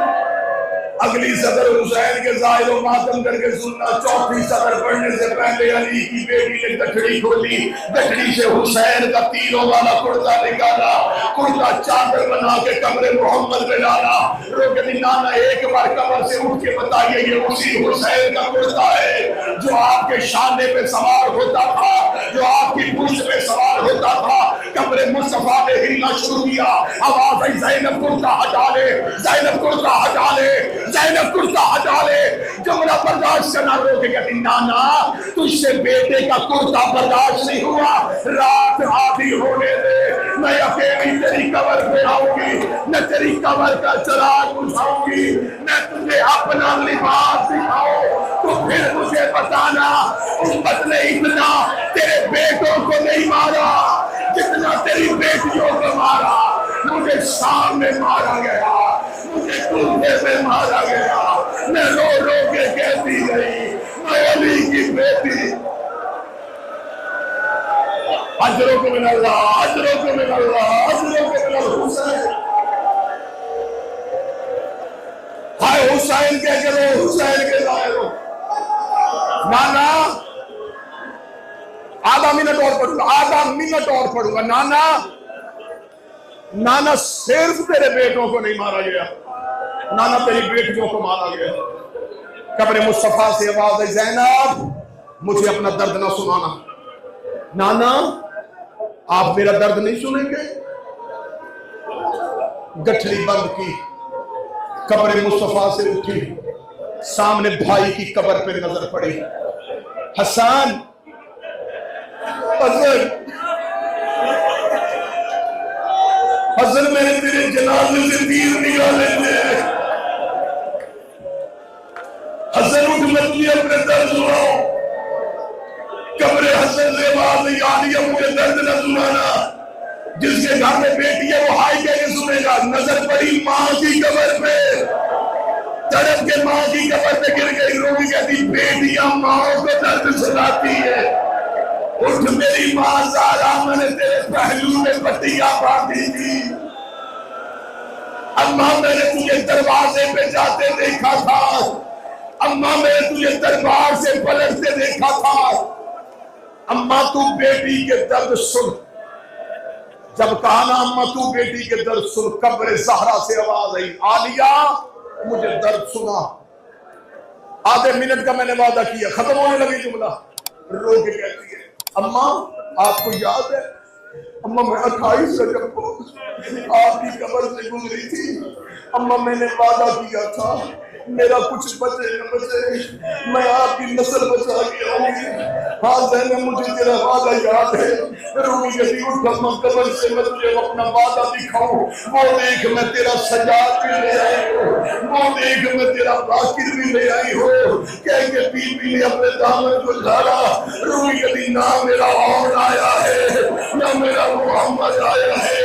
अगली सदर हुसैन के ज़ाहिर व मातम करके सुनना। चौथी सदर पढ़ने से पहले अली की बेटी ने गठड़ी खोली, गठड़ी से हुसैन का तीरों वाला कुर्ता निकाला, कुर्ता चादर बना के कमरे मोहम्मद में डाला। रोके नाना एक बार कमर से उठ के बताइए ये उसी हुसैन का कुर्ता है जो आपके शाने पे सवार होता था, जो आपकी पुष्ट पे सवार होता था। कमरे मुस्तफा ने हिलना शुरू किया, आवाज आई ज़ैनब कुर्ता हटा ले, ज़ैनब कुर्ता हटा ले, ज़ैनब कुर्ता हटा ले। जुमला बर्दाश्त करना। रोके कहती नाना तुझसे बेटे का कुर्ता बर्दाश्त नहीं हुआ, रात आधी होने दे, मैं अकेली तेरी कब्र पे आऊंगी, मैं तेरी कब्र का चिराग बुझाऊंगी, मैं तुझे अपना लिबास दिखाऊं तो फिर मुझे बताना उम्मत ने इतना तेरे बेटों को नहीं मारा जितना तेरी बेटियों को मारा। मुझे शाम में मारा गया, मुझे कूफे में मारा गया, मैं रो रो के कहती गई मैं अली की बेटी। अजरों को मिला अल्लाह, अजरों को मिला अल्लाह, अजरों को मिला हुसैन। हाय हुसैन कह के रो, हुसैन के जाए रो। नाना आधा मिनट और पढ़ूंगा, आधा मिनट और पढ़ूंगा। नाना नाना सिर्फ तेरे बेटों को नहीं मारा गया, नाना तेरी बेटियों को मारा गया। कब्र मुस्तफा से आवाज आई ज़ैनब मुझे अपना दर्द ना सुनाना। नाना आप मेरा दर्द नहीं सुनेंगे। गठरी बंद की, कब्र मुस्तफा से उठी, सामने भाई की कब्र पे नजर पड़ी। हसन हसन मैंने तेरे जनाजे से तीर निकाले थे। हसन उठ, मैं तुझे अपने दर्द सुनाऊं। कब्र हसन से बात याद, मुझे दर्द न सुनाना। जिसके घर में बेटी है वो हाई कह के सुनेगा। नजर पड़ी माँ की कब्र पे, तड़प के माँ की कब्र पे गिर गई, रोगी कहती बेटियां माँ को दर्द सुनाती है। उठ मेरी माँ ज़ारा, मैंने तेरे पहलू में पट्टियां बांधी थी। अम्मा मैंने तुझे दरवाजे पे जाते देखा था। अम्मा मैंने तुझे दरबार से पलटते देखा था। अम्मा तू बेटी के दर्द सुन। जब कहा ना अम्मा तू बेटी के दर्द सुन, कब्र ज़हरा से आवाज आई, आलिया मुझे दर्द सुना। आधे मिनट का मैंने वादा किया, खत्म होने लगी जुमला। रो के कहती है, अम्मा आपको याद है अम्मा मैं 28 रजब को आपकी कब्र से गुजरी थी। अम्मा मैंने वादा किया था मेरा कुछ बचे न बचे मैं आपकी नस्ल बचा के आऊंगी। हाँ ज़ैनब मुझे तेरा वादा याद है। रूही कहती उठ अम्मा कब्र से मैं तुझे अपना वादा दिखाऊं। वो देख मैं तेरा सजाद भी ले आई हूँ, वो देख मैं तेरा बाकिर भी ले आई हूँ। कह के बीबी ने अपने दामन को झाड़ा। रूही कहती ना मेरा और आया है, ना मेरा मोहम्मद आया है।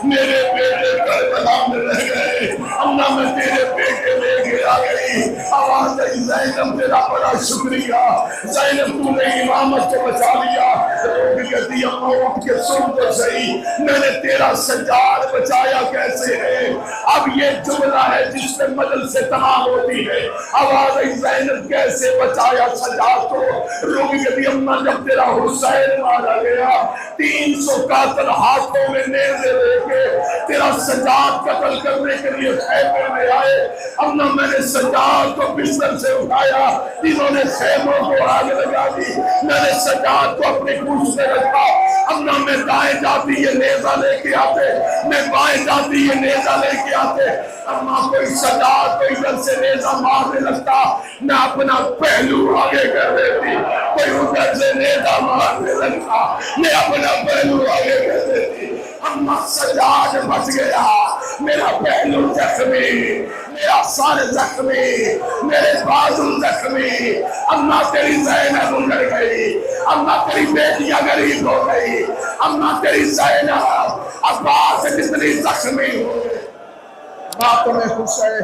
मेरे बेटे करबला में रह गए, अम्मा मैं तेरे बेटे लेके आ गई। आवाज आई ज़ैनब तेरा बड़ा शुक्रिया, ज़ैनब तूने इमामत को बचा लिया। रोगी कहती अम्मा उठ के सुन तो सही, मैंने तेरा सजाद बचाया कैसे है। अब ये जुमला है जिसमें मजल से तमाम होती है। आवाज आई ज़ैनब कैसे बचाया सजाद को। रोगी कहती अम्मा जब तेरा हुसैन मारा गया 300 कातिल हाथों में नेज़े लेके तेरा सजाद कत्ल करने के लिए खैमे में आए। अम्मा मैंने सजाद को बिस्तर से उठाया, इन्होंने खेमों को आग लगा दी। मैंने सजाद को अपनी पूंछ में रखा। अम्मा मैं दाएं जाती ये नेज़ा लेके आते, मैं बाएं जाती ये नेज़ा लेके आते। अम्मा कोई सजाद को इधर से नेज़ा मारने लगता, मैं अपना पहलू आगे कर देती। कोई उधर से नेज़ा मारने लगता, मैं अपना पहलू आगे कर देती। अम्मा सजाद बच गया, मेरा पहलू जख्मी, मेरा सर जख्मी, मेरे बाजू जख्मी। अम्मा तेरी ज़ैनब उजड़ गई, अम्मा तेरी बेटियां गरीब हो गई, अम्मा तेरी ज़ैनब अब्बास जितनी जख्मी हो गई। बात में खुश है।